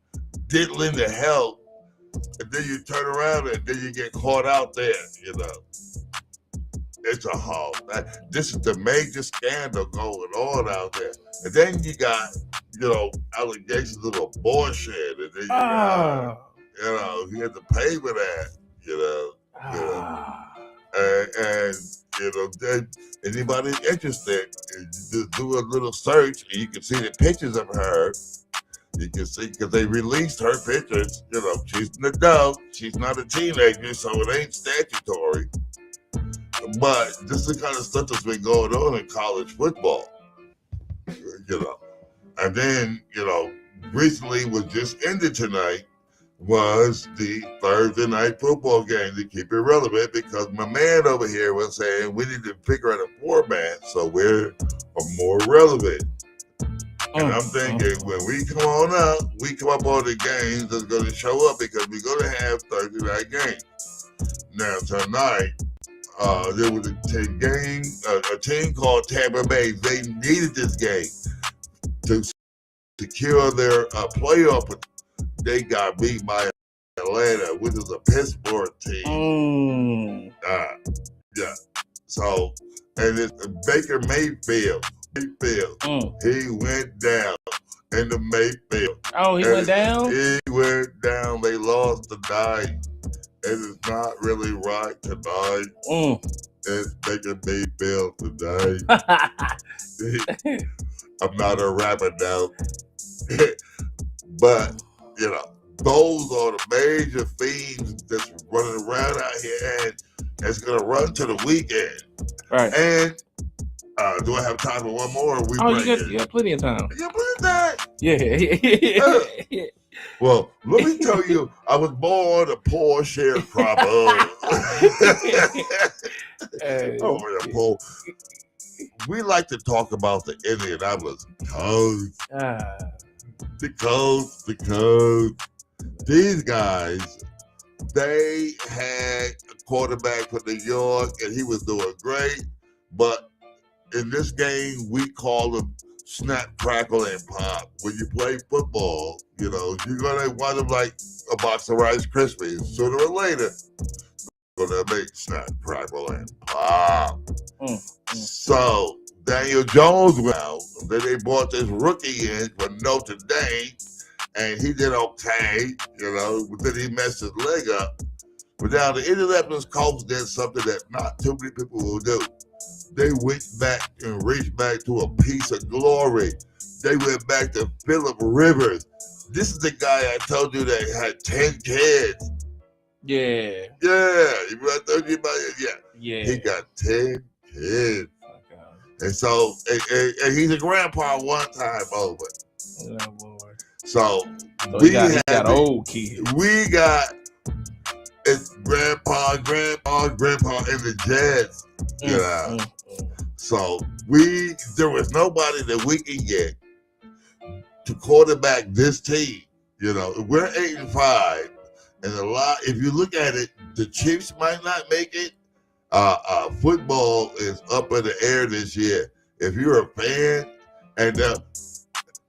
Speaker 19: diddling the hell, and then you turn around and then you get caught out there, It's a haul. This is the major scandal going on out there. And then you got, allegations of abortion. And then you had to pay for that, And anybody interested, you just do a little search and you can see the pictures of her. You can see, because they released her pictures. She's an adult. She's not a teenager, so it ain't statutory. But this is the kind of stuff that's been going on in college football. And then, recently was just ended tonight was the Thursday night football game, to keep it relevant, because my man over here was saying we need to figure out a format so we're more relevant. And I'm thinking, when we come on up, we come up on the games that's going to show up, because we're going to have Thursday night games. Now, tonight, there was a team called Tampa Bay. They needed this game to secure their playoff. They got beat by Atlanta, which is a Pittsburgh team. Yeah. So, and it's Baker Mayfield. He went down in the Mayfield.
Speaker 1: Oh, he went down?
Speaker 19: He went down. They lost tonight. It is not really right tonight. It's Baker Mayfield today. I'm not a rapper now. But, those are the major themes that's running around out here, and it's going to run to the weekend.
Speaker 1: Right.
Speaker 19: And do I have time for one more?
Speaker 1: You got plenty of time.
Speaker 19: You got plenty of time?
Speaker 1: Yeah.
Speaker 19: Well, let me tell you, I was born a poor sharecropper. We like to talk about the Indianapolis Colts. Because these guys, they had a quarterback for New York, and he was doing great. But in this game, we call them snap, crackle, and pop. When you play football, you're going to wind up like a box of Rice Krispies. Sooner or later, you're going to make snap, crackle, and pop. So Daniel Jones went out. Then they brought this rookie in for Notre Dame, and he did okay, but then he messed his leg up. But now the Indianapolis Colts did something that not too many people will do. They went back and reached back to a piece of glory. they went back to Philip Rivers. This is the guy I told you that had 10 kids.
Speaker 1: Yeah.
Speaker 19: Yeah. You remember I told you about it? Yeah.
Speaker 1: Yeah.
Speaker 19: He got 10 kids. And so, and he's a grandpa one time over.
Speaker 1: Oh, Lord.
Speaker 19: So
Speaker 1: he got old kids.
Speaker 19: We got it's grandpa, and the Jets. You know. So there was nobody that we could get to quarterback this team. You know, we're 8-5, and a lot. If you look at it, the Chiefs might not make it. Football is up in the air this year. If you're a fan, and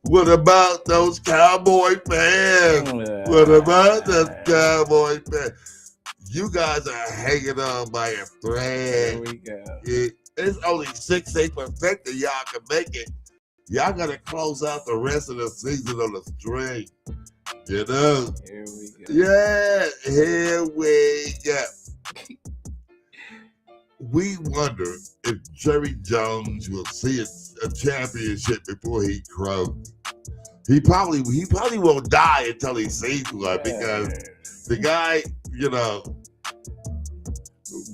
Speaker 19: what about those Cowboy fans? What about those Cowboy fans? You guys are hanging on by a thread.
Speaker 1: There we go.
Speaker 19: It's only 6-8% that y'all can make it. Y'all gotta close out the rest of the season on a string. You know?
Speaker 1: Here we go.
Speaker 19: Yeah, here we go. We wonder if Jerry Jones will see a championship before he croaks. He probably won't die until he sees one because the guy, you know,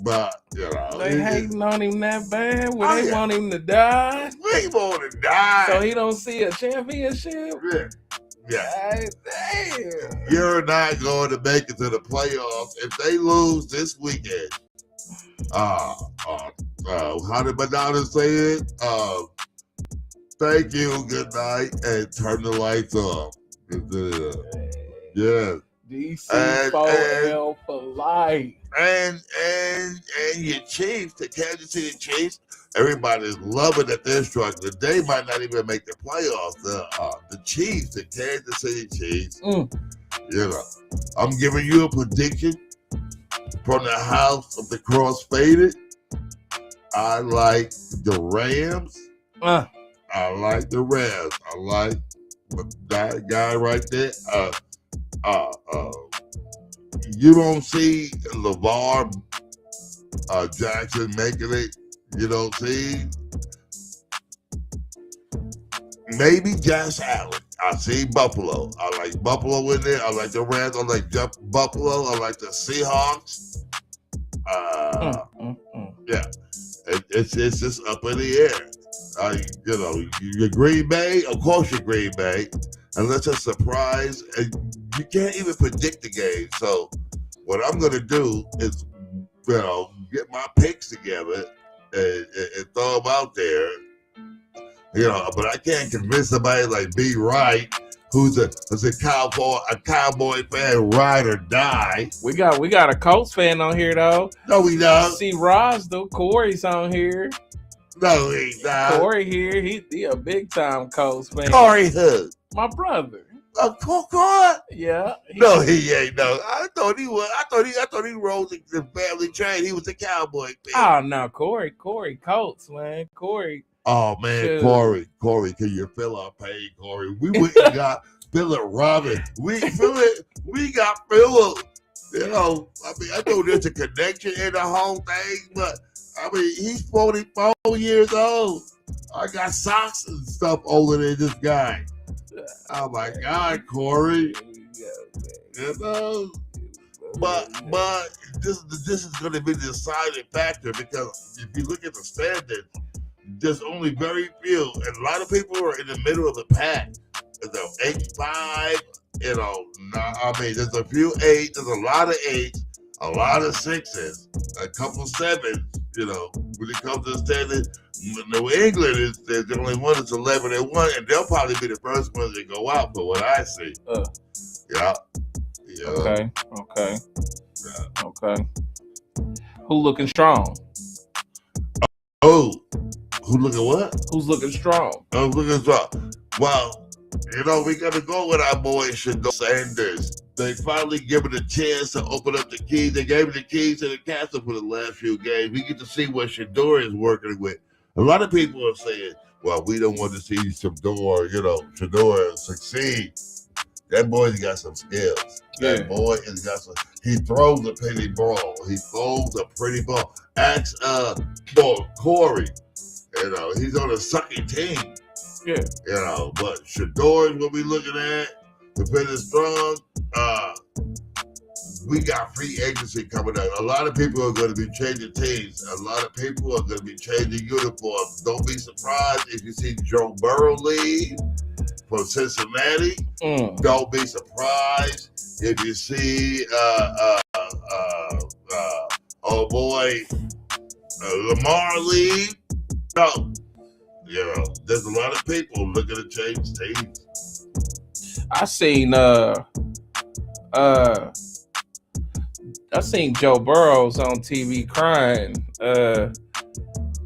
Speaker 19: but you know
Speaker 1: they hating on him that bad. Well, they want him to die.
Speaker 19: We want to die,
Speaker 1: so he don't see a championship.
Speaker 19: Yeah.
Speaker 1: Damn.
Speaker 19: You're not going to make it to the playoffs if they lose this weekend. How did Madonna say it? Thank you, good night, and turn the lights off. Yeah.
Speaker 1: DC 4L for life.
Speaker 19: And your Chiefs, the Kansas City Chiefs, everybody's loving that they're struggling. They might not even make the playoffs. The Chiefs, the Kansas City Chiefs. You know, I'm giving you a prediction from the house of the CrossFaded. I like the Rams. I like the Rams. I like that guy right there. You don't see LeVar Jackson making it. You don't see maybe Josh Allen. I see Buffalo. I like Buffalo in there. I like the Rams. I like Buffalo. I like the Seahawks. Yeah, it's just up in the air. You know, your Green Bay, of course, your Green Bay, unless it's a surprise, and you can't even predict the game. So, what I'm gonna do is, you know, get my picks together and throw them out there. You know, but I can't convince somebody like B. Wright, who's a cowboy fan, ride or die.
Speaker 1: We got a Colts fan on here though.
Speaker 19: No, we don't.
Speaker 1: See Roz though. Corey's on here.
Speaker 19: No, he not.
Speaker 1: Corey here. He a big time Colts fan.
Speaker 19: Corey who?
Speaker 1: My brother.
Speaker 19: Corey?
Speaker 1: Yeah.
Speaker 19: No, he ain't. No, I thought he was. I thought he rode the family train. He was a cowboy fan.
Speaker 1: Oh no, Corey Colts, man. Corey.
Speaker 19: Oh man,
Speaker 1: Shoot.
Speaker 19: Corey, can you feel our pain, Corey? We went and got Philip Robin. We got Philip. You know, I mean, I know there's a connection in the whole thing, but I mean, he's 44 years old. I got socks and stuff older than this guy. Oh my God, Corey. You know, but this is going to be the deciding factor because if you look at the standings, there's only very few, and a lot of people are in the middle of the pack. You know, 8-5. You know, I mean, there's a few 8s, there's a lot of 8s, a lot of 6s, a couple 7s. You know, when it comes to the standing, New England is the only one that's 11-1, and they'll probably be the first ones that go out. For what I see, yeah.
Speaker 1: Okay.
Speaker 19: Yeah.
Speaker 1: Okay. Who looking strong?
Speaker 19: Oh, who looking what?
Speaker 1: Who's looking strong?
Speaker 19: I'm looking strong. Well, you know, we got to go with our boy Shador Sanders. They finally give it a chance to open up the keys. They gave him the keys to the castle for the last few games. We get to see what Shador is working with. A lot of people are saying, well, we don't want to see Shador succeed. That boy's got some skills. That boy has got some. He throws a pretty ball. Ask Corey. You know, he's on a sucky team.
Speaker 1: Yeah.
Speaker 19: You know, but Shador's what we looking at. Depending strong. We got free agency coming out. A lot of people are going to be changing teams. A lot of people are going to be changing uniforms. Don't be surprised if you see Joe Burrow leave from Cincinnati. Don't be surprised if you see Lamar leave. No, you know, there's a lot of people looking to change teams.
Speaker 1: I seen Joe Burrows on TV crying.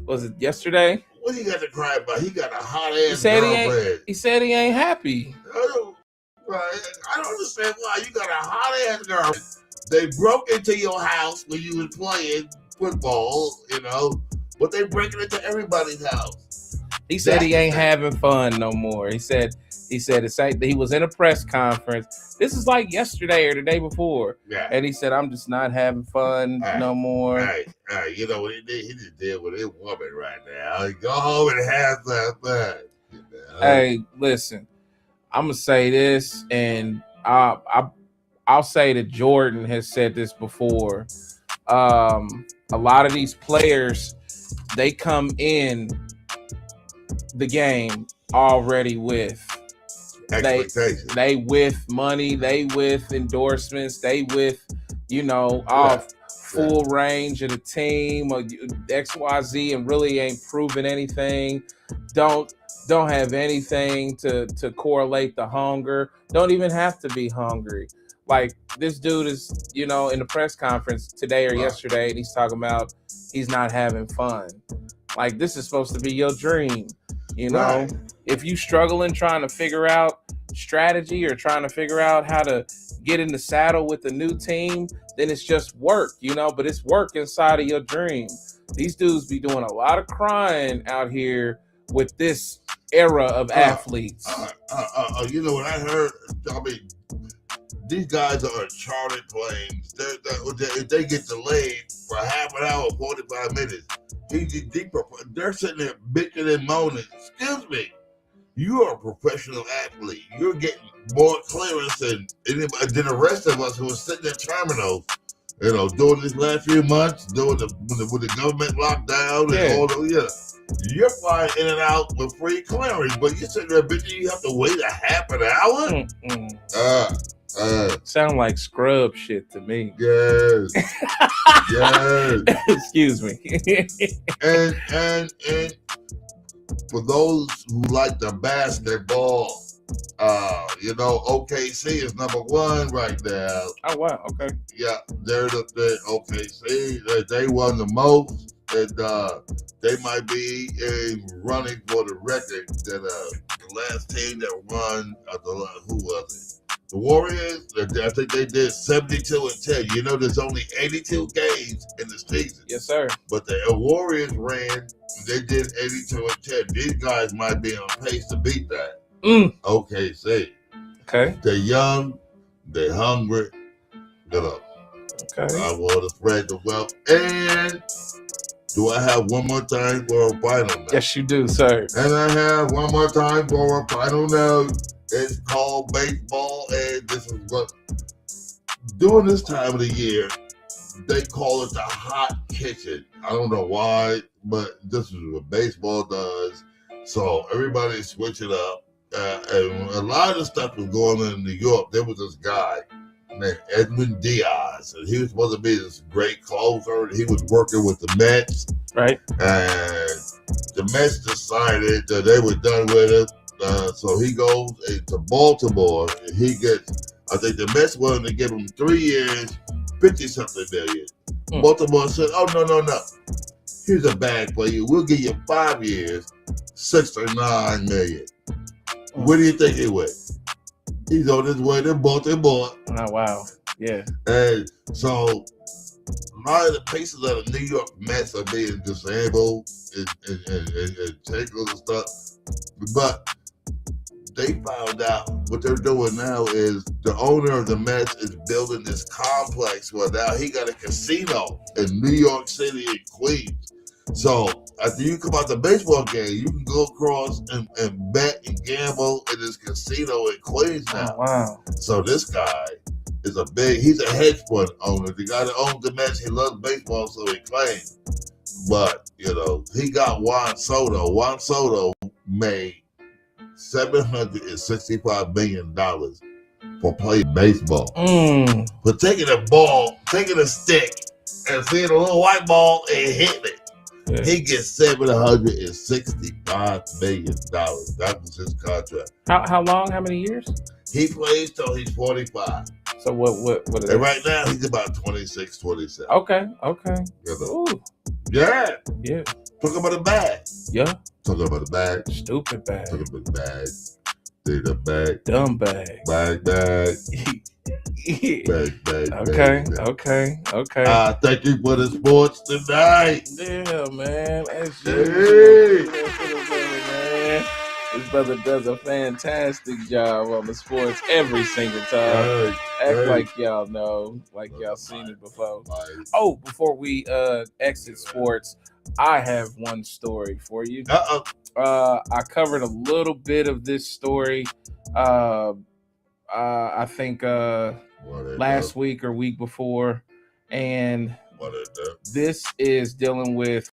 Speaker 1: Was it yesterday?
Speaker 19: What he got to cry about? He got a hot ass
Speaker 1: girlfriend. He said he ain't happy.
Speaker 19: I don't understand why you got a hot ass girlfriend. They broke into your house when you was playing football, you know, but they breaking into everybody's house.
Speaker 1: He said he ain't having fun no more. He said he was in a press conference. This is like yesterday or the day before.
Speaker 19: Yeah.
Speaker 1: And he said, I'm just not having fun no more.
Speaker 19: You know what he did? He just did with his woman right now. Go home and have some fun. You know?
Speaker 1: Hey, listen, I'm gonna say this, and I'll say that Jordan has said this before. A lot of these players, they come in the game already with
Speaker 19: expectations.
Speaker 1: They with money, they with endorsements, they with, you know, full range of the team or XYZ, and really ain't proving anything. Don't have anything to correlate the hunger. Don't even have to be hungry. Like, this dude is, you know, in the press conference today or yesterday, and he's talking about he's not having fun. Like, this is supposed to be your dream. You know, if you struggling trying to figure out strategy or trying to figure out how to get in the saddle with a new team, then it's just work, you know, but it's work inside of your dream. These dudes be doing a lot of crying out here with this era of athletes.
Speaker 19: You know what I heard? I mean, these guys are on chartered planes. If they get delayed for half an hour, 45 minutes, they're sitting there bitching and moaning. Excuse me, you are a professional athlete. You're getting more clearance than the rest of us who are sitting in terminals, you know, doing these last few months, doing with the government lockdown and all the You're flying in and out with free clearance, but you're sitting there bitching. You have to wait a half an hour.
Speaker 1: Sound like scrub shit to me.
Speaker 19: Yes. Yes.
Speaker 1: Excuse me.
Speaker 19: and for those who like the basketball, you know, OKC is number one right now.
Speaker 1: Oh wow, okay.
Speaker 19: Yeah, they're the OKC. They won the most, and they might be running for the record that the last team that won. Who was it? The Warriors, I think they did 72-10. You know, there's only 82 games in the season.
Speaker 1: Yes, sir.
Speaker 19: But the Warriors they did 82-10. These guys might be on pace to beat that. OKC.
Speaker 1: Okay.
Speaker 19: They're young, they're hungry. You know.
Speaker 1: Okay.
Speaker 19: I want to spread the wealth. And do I have one more time for a final note?
Speaker 1: Yes, you do, sir.
Speaker 19: And I have one more time for a final note. It's called baseball, and this is what, during this time of the year, they call it the hot kitchen. I don't know why, but this is what baseball does. So everybody's switching up. And a lot of the stuff was going on in New York. There was this guy named Edwin Diaz, and he was supposed to be this great closer, and he was working with the Mets.
Speaker 1: Right.
Speaker 19: And the Mets decided that they were done with it. So he goes to Baltimore, and he gets, I think the Mets wanted to give him 3 years, 50-something million. Baltimore said, oh, no. Here's a bag for you. We'll give you 5 years, 69 million. Where do you think he went? He's on his way to Baltimore.
Speaker 1: Oh, wow. Yeah.
Speaker 19: And so a lot of the pieces of the New York Mets are being disabled and taken and stuff. But they found out what they're doing now is the owner of the Mets is building this complex where now he got a casino in New York City and Queens. So after you come out the baseball game, you can go across and bet and gamble in this casino in Queens now.
Speaker 1: Oh, wow.
Speaker 19: So this guy is he's a hedge fund owner. The guy that owns the Mets, he loves baseball, so he claims. But, he got Juan Soto. Juan Soto made $765 million for playing baseball. For taking taking a stick and seeing a little white ball and hitting it. Yeah. He gets $765 million. That was his contract.
Speaker 1: How long? How many years?
Speaker 19: He plays till he's 45.
Speaker 1: So what is
Speaker 19: and right now he's about 26, 27.
Speaker 1: Okay.
Speaker 19: Ooh. Yeah. Talking about a bag.
Speaker 1: Yeah.
Speaker 19: Talking about a bag.
Speaker 1: Stupid bag.
Speaker 19: Talking about a bag. The bag.
Speaker 1: Dumb bag.
Speaker 19: Bag. Bag.
Speaker 1: Okay.
Speaker 19: Thank you for the sports tonight.
Speaker 1: Yeah, man. That's
Speaker 19: Hey.
Speaker 1: Man. This brother does a fantastic job on the sports every single time. Act like y'all know, like y'all seen it before. Oh, before we exit sports, I have one story for you. I covered a little bit of this story. I think last week or week before, and this is dealing with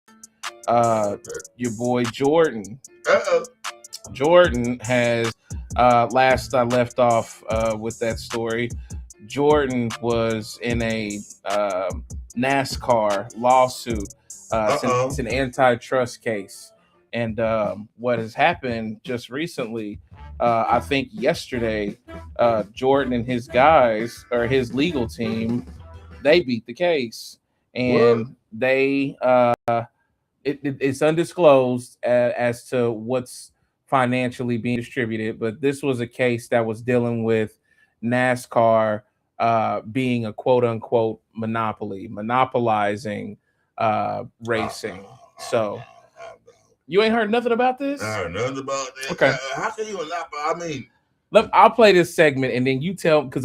Speaker 1: your boy Jordan. Jordan has last I left off with that story, Jordan was in a NASCAR lawsuit. It's an antitrust case. And what has happened just recently, I think yesterday, Jordan and his guys, or his legal team, they beat the case. And they it's undisclosed as to what's financially being distributed, but this was a case that was dealing with NASCAR being a quote-unquote monopolizing racing. So you ain't heard nothing about this?
Speaker 19: I heard nothing about that.
Speaker 1: Okay.
Speaker 19: How can you monopolize? I mean,
Speaker 1: I'll play this segment and then you tell, because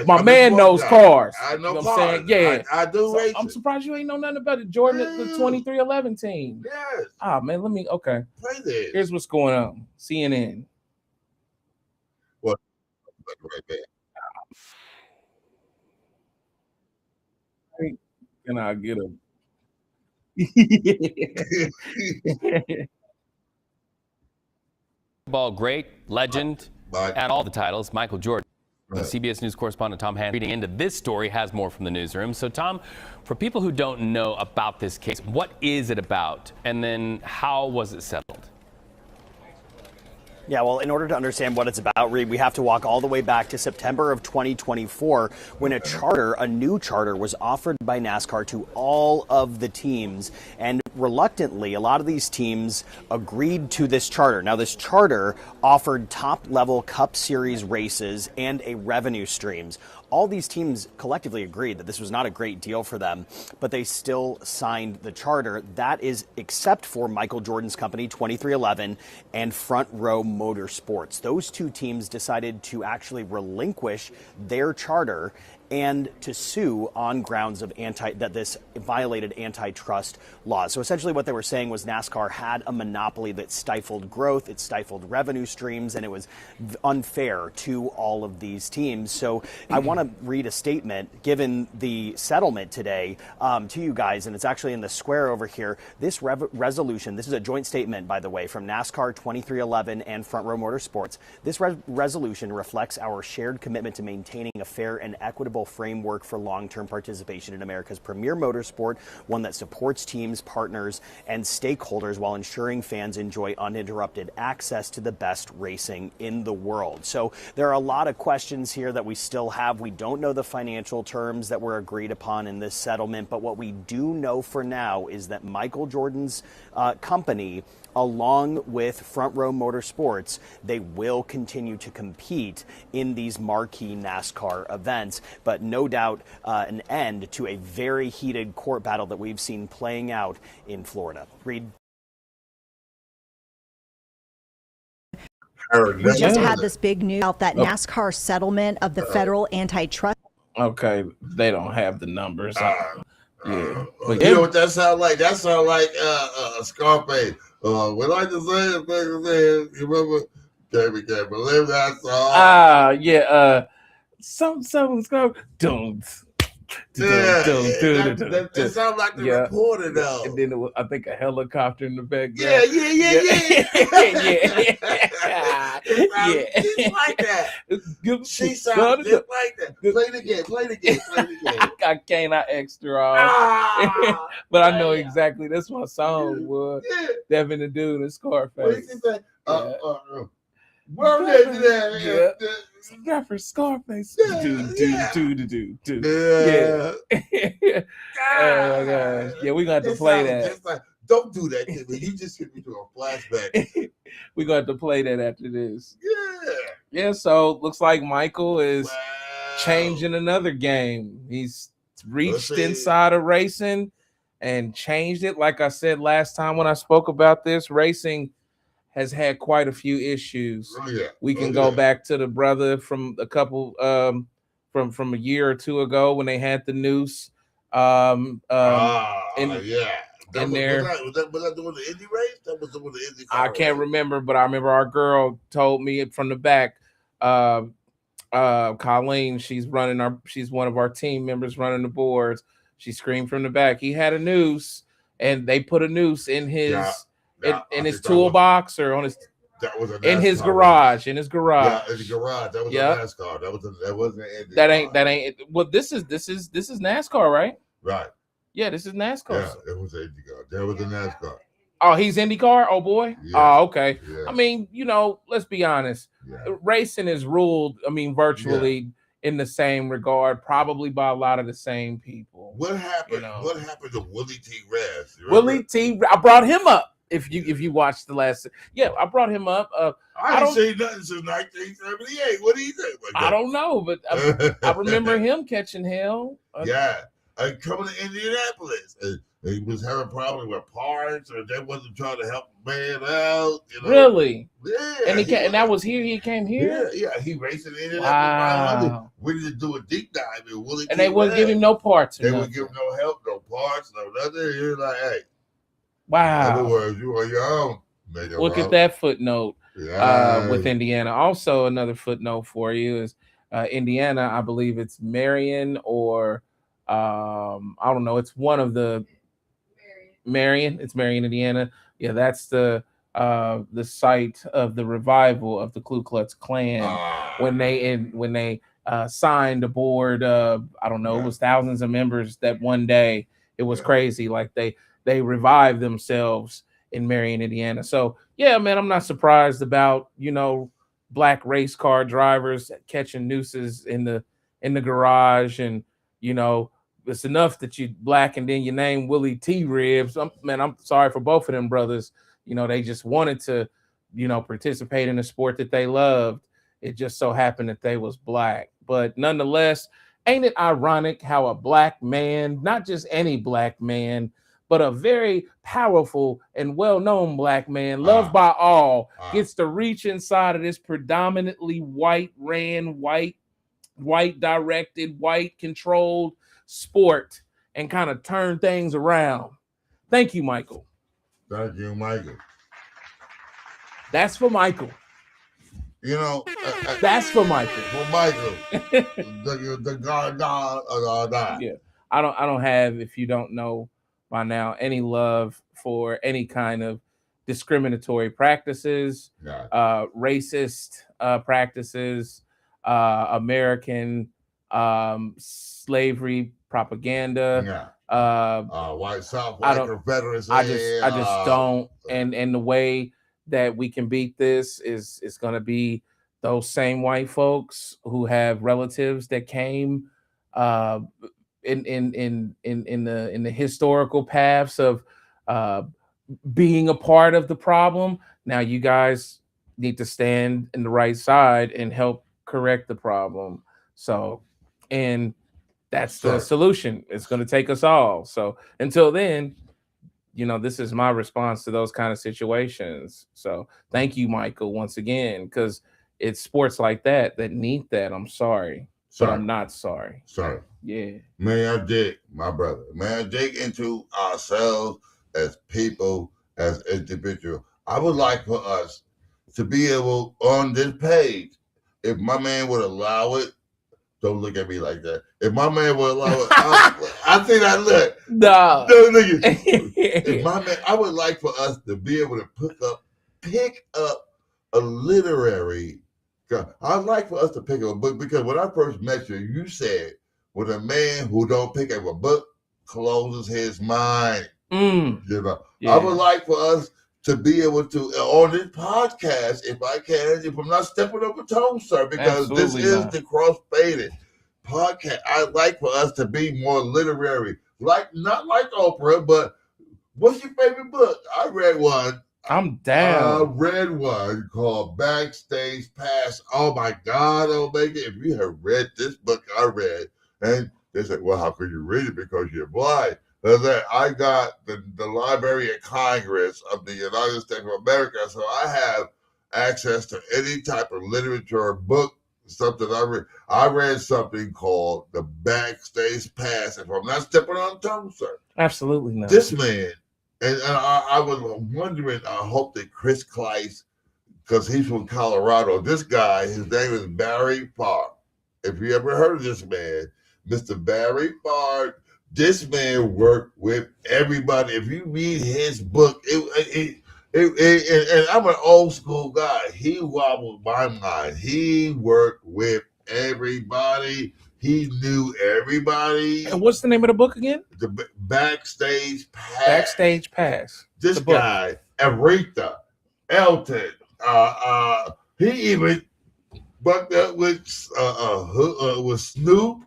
Speaker 1: my man knows cars.
Speaker 19: I know
Speaker 1: cars.
Speaker 19: What I'm saying?
Speaker 1: Yeah,
Speaker 19: I do racing.
Speaker 1: I'm surprised you ain't know nothing about it. Jordan, the 2311 team.
Speaker 19: Yes.
Speaker 1: Ah, man, okay.
Speaker 19: Play this.
Speaker 1: Here's what's going on. CNN.
Speaker 19: What? Right there.
Speaker 1: Can I get him?
Speaker 2: Ball great, legend, at all the titles, Michael Jordan. CBS News correspondent Tom Hand reading into this story has more from the newsroom. So Tom, for people who don't know about this case, what is it about? And then how was it settled?
Speaker 6: Yeah, well, in order to understand what it's about, Reed, we have to walk all the way back to September of 2024 when a new charter was offered by NASCAR to all of the teams. And reluctantly, a lot of these teams agreed to this charter. Now, this charter offered top-level Cup Series races and a revenue streams. All these teams collectively agreed that this was not a great deal for them, but they still signed the charter. That is except for Michael Jordan's company, 2311, and Front Row Motorsports. Those two teams decided to actually relinquish their charter and to sue on grounds of that this violated antitrust laws. So essentially what they were saying was NASCAR had a monopoly that stifled growth, it stifled revenue streams, and it was unfair to all of these teams. So I want to read a statement given the settlement today to you guys, and it's actually in the square over here. This resolution, this is a joint statement, by the way, from NASCAR 2311 and Front Row Motorsports. This resolution reflects our shared commitment to maintaining a fair and equitable framework for long-term participation in America's premier motorsport, one that supports teams, partners, and stakeholders while ensuring fans enjoy uninterrupted access to the best racing in the world. So there are a lot of questions here that we still have. We don't know the financial terms that were agreed upon in this settlement, but what we do know for now is that Michael Jordan's company, along with Front Row Motorsports, they will continue to compete in these marquee NASCAR events, but no doubt an end to a very heated court battle that we've seen playing out in Florida. Reed?
Speaker 23: We just had this big news about that NASCAR settlement of the federal antitrust.
Speaker 1: Okay, they don't have the numbers. Yeah.
Speaker 19: You know what that sound like? That sound like Scarface. When I just say it, you remember? Can't believe that song.
Speaker 1: Yeah. Something's going. Don't.
Speaker 19: That sounds like the reporter though.
Speaker 1: And then I think a helicopter in the background.
Speaker 19: Yeah.
Speaker 1: Yeah.
Speaker 19: Just like that. She sounds just like that. Play the game.
Speaker 1: I cannot extra off. But I know exactly that's my song, boy. Devin the Dude and Scarface.
Speaker 19: What did she say? Where is that?
Speaker 1: Rapper Scarface. Do.
Speaker 19: Yeah.
Speaker 1: Oh my gosh. Yeah, we're gonna have to play that.
Speaker 19: Don't do that to me. You just hit me to a flashback.
Speaker 1: We're gonna have to play that after this. Yeah, so looks like Michael is changing another game. He's reached inside of racing and changed it. Like I said last time when I spoke about this, racing has had quite a few issues. We can go back to the brother from a couple from a year or two ago when they had the noose. In there.
Speaker 19: Was that doing the Indy race? That was doing the Indy
Speaker 1: I can't remember, but I remember our girl told me it from the back. Colleen, she's one of our team members running the boards. She screamed from the back. He had a noose, and they put a noose in his in his toolbox or on his.
Speaker 19: That was
Speaker 1: in his garage. In his garage.
Speaker 19: Yeah, in the garage. That was a NASCAR. That wasn't an Indy.
Speaker 1: That ain't. Well, this is NASCAR, right?
Speaker 19: Right.
Speaker 1: Yeah, this is NASCAR.
Speaker 19: Yeah, it was IndyCar. There was a NASCAR.
Speaker 1: Oh, he's IndyCar? Oh, boy.
Speaker 19: Yeah.
Speaker 1: Oh, okay.
Speaker 19: Yeah.
Speaker 1: I mean, let's be honest.
Speaker 19: Yeah.
Speaker 1: Racing is ruled, virtually in the same regard, probably by a lot of the same people.
Speaker 19: What happened? What happened to Willie T. Rez?
Speaker 1: Willie T. I brought him up. If you watched the last, I brought him up.
Speaker 19: I ain't seen nothing since 1978. What do you think?
Speaker 1: I don't know, but I remember him catching hell.
Speaker 19: Coming to Indianapolis, he was having problems with parts, or they wasn't trying to help the man out.
Speaker 1: Really?
Speaker 19: Yeah.
Speaker 1: And that was here. He came here.
Speaker 19: Yeah. He raced in Indianapolis.
Speaker 1: Wow.
Speaker 19: We need to do a deep dive in Willie.
Speaker 1: And they wouldn't give him no parts.
Speaker 19: They wouldn't give him no help, no parts, no nothing. He was like, hey.
Speaker 1: Wow.
Speaker 19: In other words, you are your own.
Speaker 1: Look at that footnote with Indiana. Also, another footnote for you is Indiana. I believe it's Marion or I don't know. It's one of the Marion. It's Marion, Indiana. Yeah, that's the site of the revival of the Ku Klux Klan when they signed aboard. I don't know. It was thousands of members that one day. It was crazy. Like they revived themselves in Marion, Indiana. So yeah, man, I'm not surprised about black race car drivers catching nooses in the garage, and it's enough that you black and then you name Willie T. Ribs. I'm sorry for both of them brothers. They just wanted to participate in a sport that they loved. It just so happened that they was black, but nonetheless, ain't it ironic how a black man, not just any black man, but a very powerful and well-known black man, loved by all, gets to reach inside of this predominantly white-ran, white-directed, white-controlled sport and kind of turn things around. Thank you, Michael.
Speaker 19: Thank you, Michael.
Speaker 1: That's for Michael. That's for Michael.
Speaker 19: For Michael. the God.
Speaker 1: Yeah. I don't have, if you don't know by now, any love for any kind of discriminatory practices, racist practices, American slavery propaganda,
Speaker 19: white Confederacy.
Speaker 1: I just don't. And the way that we can beat this is going to be those same white folks who have relatives that came in the historical paths of being a part of the problem. Now you guys need to stand in the right side and help correct the problem. So, and that's the solution. It's going to take us all. So until then, this is my response to those kind of situations. So thank you, Michael, once again, because it's sports like that need that. I'm sorry. but I'm not sorry.
Speaker 19: Sorry.
Speaker 1: Yeah.
Speaker 19: May I dig, my brother? May I dig into ourselves as people, as individuals? I would like for us to be able on this page, if my man would allow it. Don't look at me like that. If my man would allow it, I think I look.
Speaker 1: No.
Speaker 19: If my man, I would like for us to be able to pick up a literary. I'd like for us to pick up a book, because when I first met you, you said, when a man who don't pick up a book closes his mind. You know, I would like for us to be able to, on this podcast, if I can, if I'm not stepping over toes, sir, because
Speaker 1: Absolutely
Speaker 19: this is
Speaker 1: not.
Speaker 19: the CrossFaded podcast. I'd like for us to be more literary, not like Oprah, but what's your favorite book? I read one.
Speaker 1: I'm down.
Speaker 19: I read one called Backstage Pass. Oh my God, Omega! If you have read this book, I read, and they said, "Well, how could you read it because you're blind?" I got the Library of Congress of the United States of America, so I have access to any type of literature or book. Something I read. I read something called the Backstage Pass. If I'm not stepping on toes, sir.
Speaker 1: Absolutely not.
Speaker 19: This man, and I was wondering, I hope that Chris Kleiss, because he's from Colorado, this guy, his name is Barry Farr. If you ever heard of this man, Mr. Barry Farr, this man worked with everybody. If you read his book, and I'm an old school guy. He wobbled my mind. He worked with everybody. He knew everybody.
Speaker 1: And what's the name of the book again?
Speaker 19: The Backstage Pass.
Speaker 1: Backstage Pass.
Speaker 19: This guy, Aretha, Elton, he even bucked up with Snoop,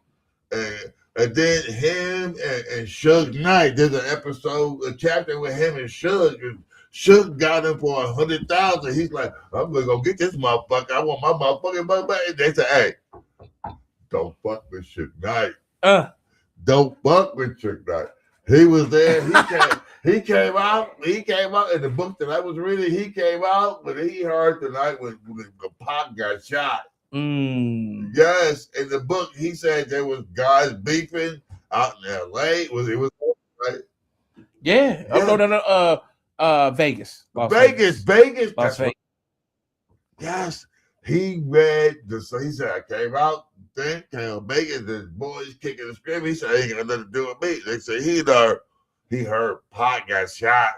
Speaker 19: and then him and Suge Knight. There's an episode, a chapter with him and Suge. And Suge got him for $100,000. He's like, I'm gonna go get this motherfucker. I want my motherfucking money back. And they said, hey, don't fuck with Suge Knight. Don't fuck with Suge Knight. He was there. He came out in the book that I was reading. He came out, but he heard the night when Pac got shot. Yes, in the book he said there was guys beefing out in L.A. It was right?
Speaker 1: Yeah. Oh, no. Vegas.
Speaker 19: Vegas.
Speaker 1: Las Vegas.
Speaker 19: Yes. He read so he said, I came out, came to Vegas, the boys kicking and screaming. He said, ain't got nothing to do with me. They said he heard Pac got shot,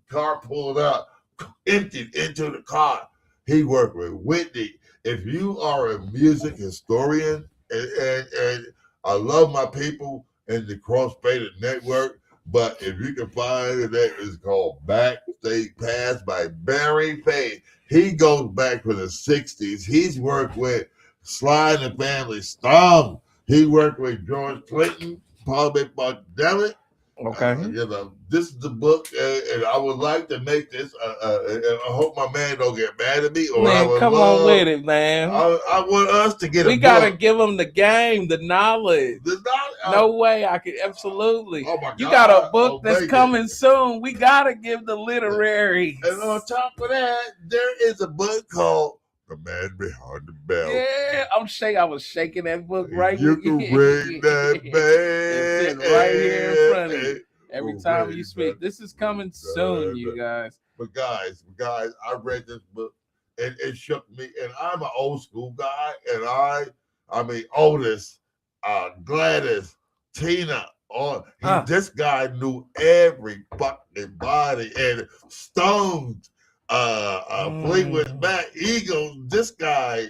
Speaker 19: car pulled up, emptied into the car. He worked with Whitney. If you are a music historian, and I love my people in the CrossFaded network, but if you can find it, it's called Backstage Pass by Barry Fade. He goes back to the 60s. He's worked with Sly and the Family Stone. He worked with George Clinton, Paul McDermott.
Speaker 1: Okay.
Speaker 19: This is the book, and I would like to make this. I hope my man don't get mad at me. Or
Speaker 1: Man, come on with it, man.
Speaker 19: I want us to get.
Speaker 1: We gotta give them the game, the knowledge. No way, I could absolutely.
Speaker 19: Oh my God!
Speaker 1: You got a book that's coming soon. We gotta give the literary.
Speaker 19: And on top of that, there is a book called The Man Behind the Bell.
Speaker 1: Yeah, I was shaking that book right.
Speaker 19: You can read that, man.
Speaker 1: It's right here in front of you. Every time you speak, this is coming soon, you guys.
Speaker 19: But guys, I read this book and it shook me. And I'm an old school guy, and I mean Otis, Gladys, Tina. This guy knew every fucking body, and Stones. Fleetwood Mac, Eagles. This guy,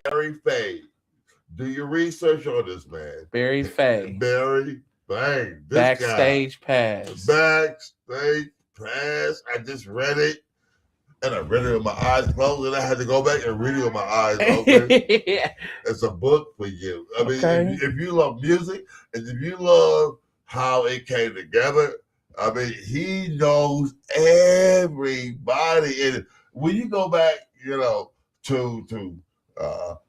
Speaker 19: Barry Fay. Do your research on this man.
Speaker 1: Barry Fay.
Speaker 19: Barry Fay.
Speaker 1: Backstage Pass.
Speaker 19: Backstage Pass. I just read it, and I read it with my eyes closed, and I had to go back and read it with my eyes open. It's a book for you. I mean, if you love music, and if you love how it came together, I mean, he knows everybody. And when you go back, to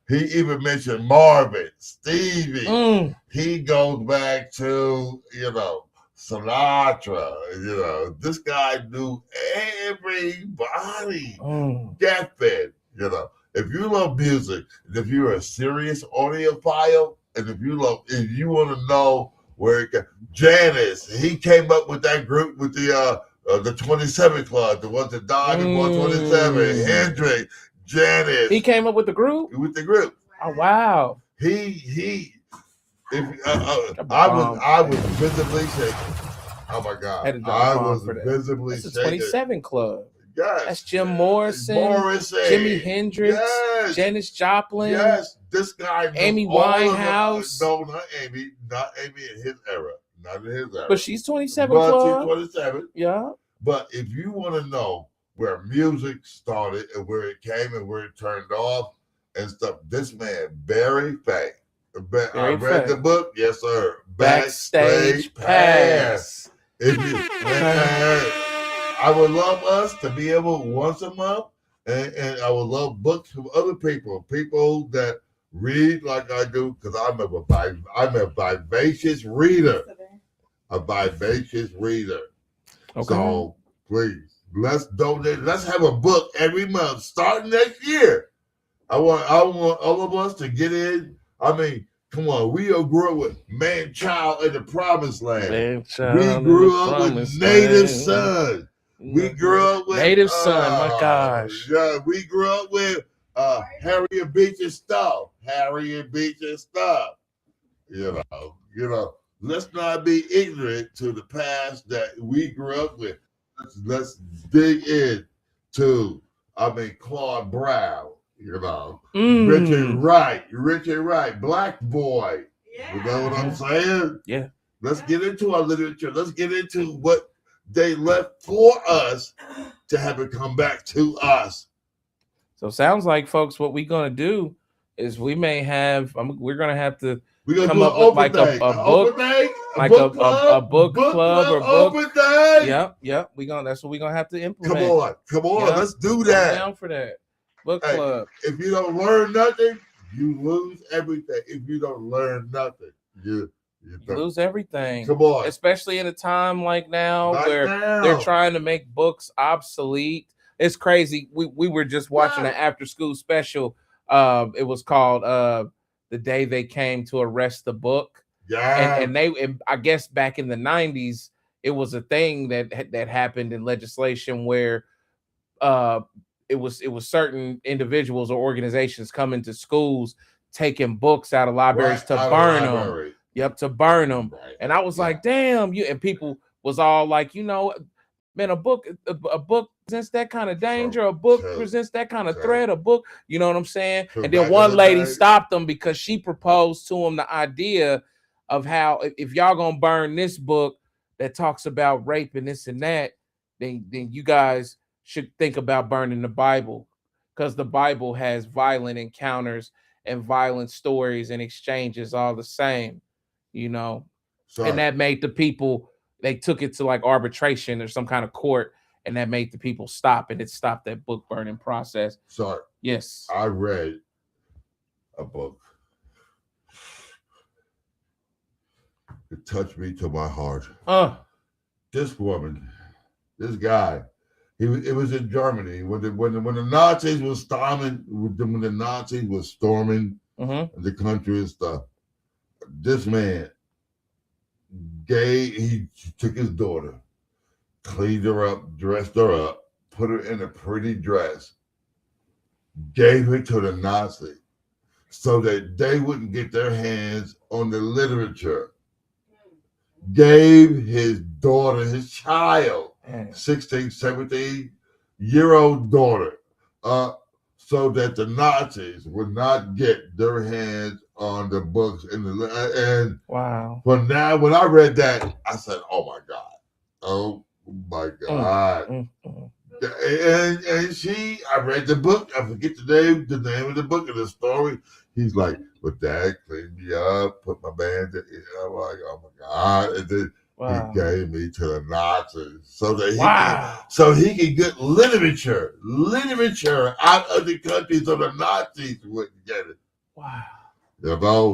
Speaker 19: he even mentioned Marvin, Stevie. He goes back to, Sinatra. This guy knew everybody. Deathbed, if you love music, and if you're a serious audiophile, and if you want to know where it got, Janice, he came up with that group with the 27 Club, the ones that died before 27. Hendrix, Janice.
Speaker 1: He came up with the group.
Speaker 19: Oh
Speaker 1: wow.
Speaker 19: I was visibly shaken. Oh my God.
Speaker 1: Had to drop
Speaker 19: I
Speaker 1: a bomb
Speaker 19: was
Speaker 1: for that.
Speaker 19: visibly
Speaker 1: That's the
Speaker 19: shaken.
Speaker 1: 27 Club.
Speaker 19: Yes.
Speaker 1: That's Jim Morrison, Jimi Hendrix, Janis Joplin.
Speaker 19: Yes, this guy.
Speaker 1: Amy Winehouse.
Speaker 19: No, not Amy. Not Amy in his era. Not in his era.
Speaker 1: But she's 27 Club.
Speaker 19: She's 27.
Speaker 1: Yeah.
Speaker 19: But if you want to know where music started and where it came and where it turned off and stuff, this man, Barry Fay. I read the book. Yes, sir. Backstage Pass. If you, I would love us to be able once a month, and I would love books from other people that read like I do, because I'm a vivacious reader. A vivacious reader.
Speaker 1: Okay.
Speaker 19: So please, let's donate. Let's have a book every month starting next year. I want all of us to get in. I mean, come on, we all grew up with Man Child in the Promised Land. We grew up with Native Son. We grew up with
Speaker 1: Native Son. My gosh.
Speaker 19: Yeah, we grew up with Harriet Beecher Stowe. You know. Let's not be ignorant to the past that we grew up with. Let's dig in to, Claude Brown, Richard Wright, Black Boy. Yeah. You know what I'm saying?
Speaker 1: Yeah.
Speaker 19: Let's get into our literature. Let's get into what they left for us to have it come back to us.
Speaker 1: So sounds like, folks, what we're going to do is we may have, we're going to have to come up with like a book, like a book club or book.
Speaker 19: Open day.
Speaker 1: Yep. That's what we're going to have to implement.
Speaker 19: Come on. Let's do that.
Speaker 1: I'm down for that. Book club.
Speaker 19: If you don't learn nothing, you lose everything. If you don't learn nothing, you
Speaker 1: lose everything.
Speaker 19: Come on.
Speaker 1: Especially in a time like now where they're trying to make books obsolete. It's crazy. We were just watching an after school special. It was called The Day They Came to Arrest the Book.
Speaker 19: Yeah.
Speaker 1: And I guess back in the 90s, it was a thing that happened in legislation where it was certain individuals or organizations coming to schools, taking books out of libraries to burn them. Yep, to burn them. Right. And I was like, damn, and people was all like, man, a book presents that kind of danger. A book presents that kind of threat. A book, you know what I'm saying? And then one lady stopped them because she proposed to them the idea of how if y'all gonna burn this book that talks about rape and this and that, then you guys should think about burning the Bible, because the Bible has violent encounters and violent stories and exchanges all the same, and that made the people, they took it to like arbitration or some kind of court, and that made the people stop, and it stopped that book burning process.
Speaker 19: Sorry.
Speaker 1: Yes.
Speaker 19: I read a book. It touched me to my heart. This woman, this guy, it was in Germany when the Nazis was storming, the country and stuff. This man he took his daughter, cleaned her up, dressed her up, put her in a pretty dress, gave her to the Nazis so that they wouldn't get their hands on the literature. Gave his daughter, his child, 16, 17-year-old daughter, so that the Nazis would not get their hands on the books. And
Speaker 1: wow.
Speaker 19: But now, when I read that, I said, "Oh my God, oh my God!" And I read the book. I forget the name of the book and the story. He's like, "But Dad cleaned me up, put my band." I'm like, "Oh my God!" And then he gave me to the Nazis so that he could get literature out of the country so the Nazis wouldn't get it.
Speaker 1: Wow.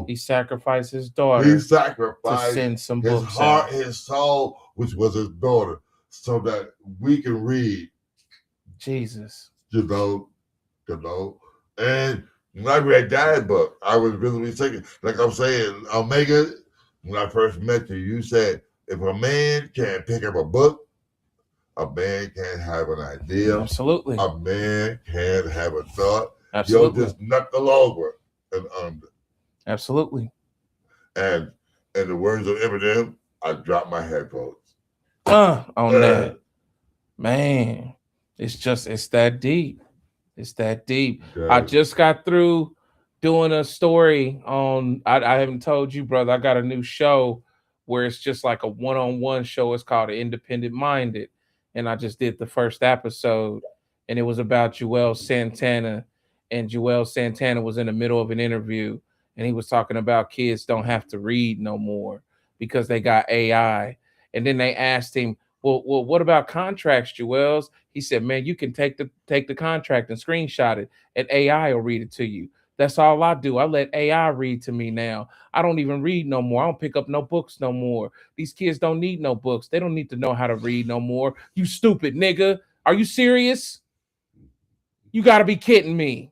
Speaker 1: He sacrificed his daughter.
Speaker 19: He sacrificed
Speaker 1: to send some
Speaker 19: his
Speaker 1: books
Speaker 19: heart,
Speaker 1: out.
Speaker 19: his soul, which was his daughter, so that we can read.
Speaker 1: Jesus.
Speaker 19: And And when I read that book, I was really thinking, like I'm saying, Omega, when I first met you, you said, if a man can't pick up a book, a man can't have an idea.
Speaker 1: Absolutely.
Speaker 19: A man can't have a thought.
Speaker 1: Absolutely.
Speaker 19: You'll just knuckle over and under.
Speaker 1: Absolutely.
Speaker 19: And in the words of Eminem, I dropped my headphones.
Speaker 1: On that. Man, it's that deep. It's that deep.
Speaker 19: Yeah.
Speaker 1: I just got through doing a story on, I haven't told you, brother, I got a new show where it's just like a one-on-one show. It's called Independent Minded. And I just did the first episode, and it was about Joel Santana. And Joel Santana was in the middle of an interview, and he was talking about kids don't have to read no more because they got AI. And then they asked him, well, what about contracts, Joel's? He said, man, you can take the contract and screenshot it, and AI will read it to you. That's all I do. I let AI read to me now. I don't even read no more. I don't pick up no books no more. These kids don't need no books. They don't need to know how to read no more. You stupid nigga. Are you serious? You got to be kidding me.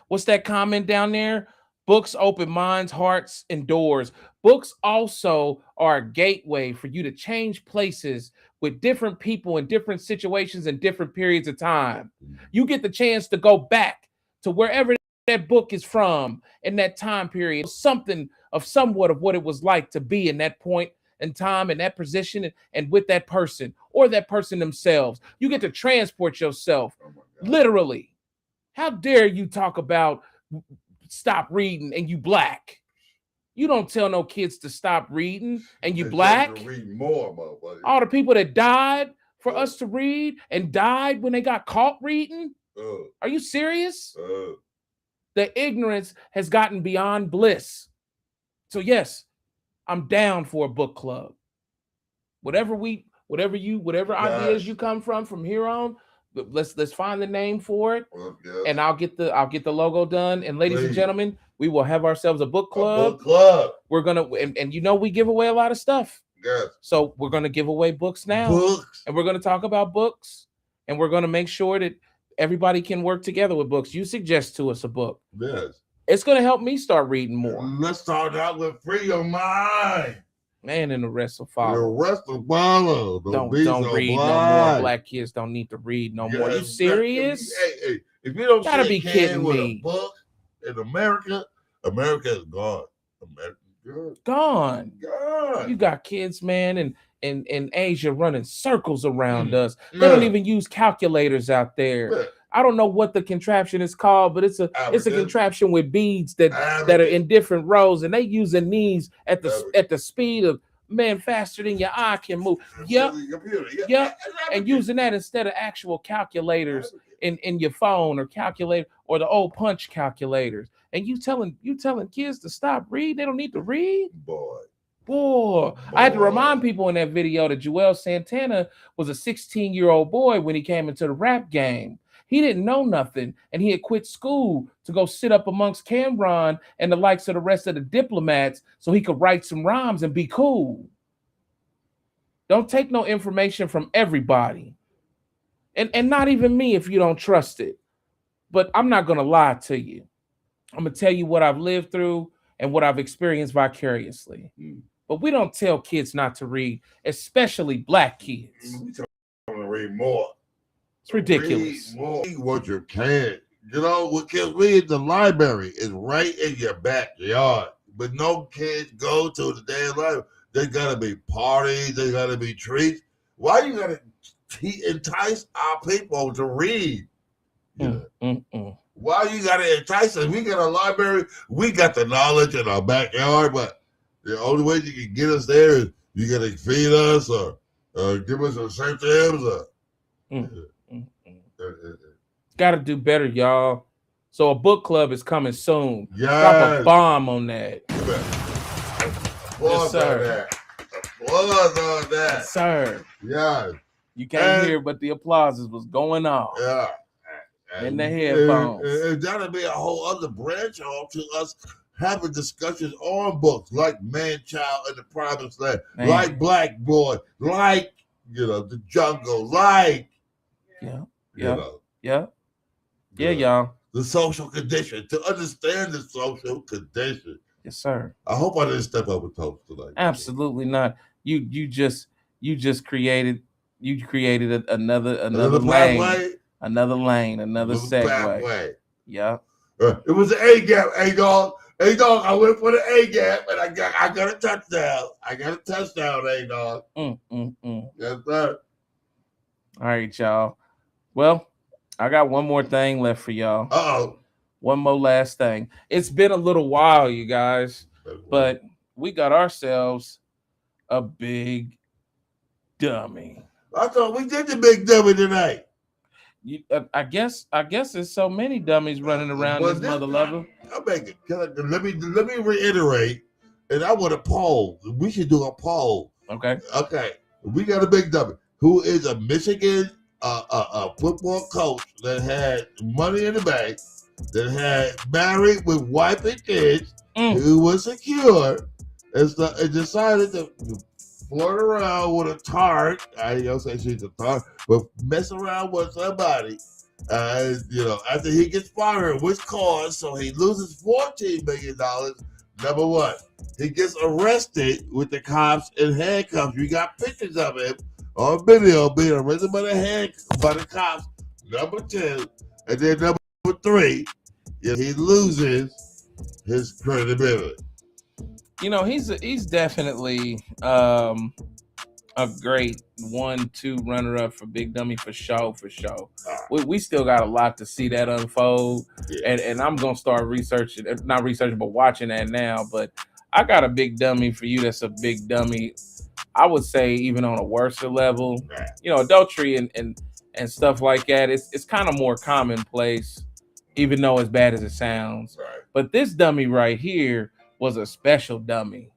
Speaker 1: What's that comment down there? Books open minds, hearts, and doors. Books also are a gateway for you to change places with different people in different situations and different periods of time. You get the chance to go back to wherever that book is from in that time period, somewhat of what it was like to be in that point in time, in that position, and with that person or that person themselves. You get to transport yourself, literally. How dare you talk about stop reading and you black? You don't tell no kids to stop reading and you black.
Speaker 19: Read more, motherfucker.
Speaker 1: All the people that died for us to read and died when they got caught reading. Are you serious? The ignorance has gotten beyond bliss. So yes, I'm down for a book club. Whatever ideas you come from here on, let's find the name for it, and I'll get the logo done. And ladies and gentlemen, we will have ourselves a book club.
Speaker 19: A book club.
Speaker 1: We're gonna and we give away a lot of stuff.
Speaker 19: Yes.
Speaker 1: So we're gonna give away books now.
Speaker 19: Books.
Speaker 1: And we're gonna talk about books, and we're gonna make sure that everybody can work together with books. You suggest to us a book.
Speaker 19: Yes.
Speaker 1: It's gonna help me start reading more.
Speaker 19: Let's start out with Free Your Mind.
Speaker 1: Man, and the rest will follow.
Speaker 19: The rest will follow.
Speaker 1: Don't read no more. Black kids don't need to read no more. You serious?
Speaker 19: Hey, if you don't
Speaker 1: gotta be kidding me.
Speaker 19: A book in America, America is gone. America's
Speaker 1: gone. You got kids, man, in Asia running circles around us. They don't even use calculators out there. I don't know what the contraption is called, but it's a contraption with beads that are in different rows, and they using these at the speed of faster than your eye can move. Yep. And using that instead of actual calculators in your phone or calculator or the old punch calculators. And you telling kids to stop reading? They don't need to read? Boy. I had to remind people in that video that Joel Santana was a 16-year-old boy when he came into the rap game. He didn't know nothing, and he had quit school to go sit up amongst Cameron and the likes of the rest of the diplomats so he could write some rhymes and be cool. Don't take no information from everybody. And not even me if you don't trust it. But I'm not going to lie to you. I'm going to tell you what I've lived through and what I've experienced vicariously. But we don't tell kids not to read, especially black kids.
Speaker 19: We tell them to read more.
Speaker 1: It's ridiculous.
Speaker 19: Read what you can. You know, because we in the library is right in your backyard. But no kids go to the damn library. They gotta be parties, they gotta be treats. Why you gotta entice our people to read? Why you gotta entice us? We got a library, we got the knowledge in our backyard, but the only way you can get us there is you gotta feed us or give us incentives or
Speaker 1: Got to do better, y'all. So a book club is coming soon.
Speaker 19: Yes.
Speaker 1: Drop a bomb on that.
Speaker 19: Applause
Speaker 1: sir.
Speaker 19: Applause on that.
Speaker 1: Yes, sir.
Speaker 19: Yeah.
Speaker 1: You can't hear, but the applauses was going off.
Speaker 19: Yeah.
Speaker 1: In the headphones.
Speaker 19: And that'll be a whole other branch off to us having discussions on books like Man Child in the Promised Land, like Black Boy, like, The Jungle, like,
Speaker 1: y'all.
Speaker 19: the social condition, to understand the social condition.
Speaker 1: Yes, sir.
Speaker 19: I hope I didn't step over toes tonight.
Speaker 1: Absolutely not. You just created another
Speaker 19: pathway?
Speaker 1: another lane, another segue.
Speaker 19: Pathway.
Speaker 1: Yeah.
Speaker 19: It was an A gap, A-Dog. A-Dog, I went for the A gap, and I got a touchdown. I got a touchdown, A-Dog. Yes, sir.
Speaker 1: All right, y'all. Well, I got one more thing left for y'all.
Speaker 19: Uh-oh.
Speaker 1: One more last thing. It's been a little while, you guys, but we got ourselves a big dummy.
Speaker 19: I thought we did the big dummy tonight.
Speaker 1: I guess there's so many dummies running around this mother lover.
Speaker 19: Let me reiterate, and I want a poll. We should do a poll.
Speaker 1: Okay.
Speaker 19: We got a big dummy who is a Michigan football coach that had money in the bank, that had married with wife and kids, who was secure, and decided to flirt around with a tart. I don't say she's a tart, but mess around with somebody. After he gets fired, which cause, so he loses $14 million. Number one, he gets arrested with the cops in handcuffs. We got pictures of him on video being arrested by the cops. Number two, and then number three, he loses his credibility.
Speaker 1: He's definitely a great 1-2 runner-up for Big Dummy for sure. We still got a lot to see that unfold, and I'm gonna start watching that now. But I got a Big Dummy for you. That's a Big Dummy. I would say even on a worse level. Adultery and stuff like that. It's kind of more commonplace, even though as bad as it sounds.
Speaker 19: Right.
Speaker 1: But this dummy right here was a special dummy.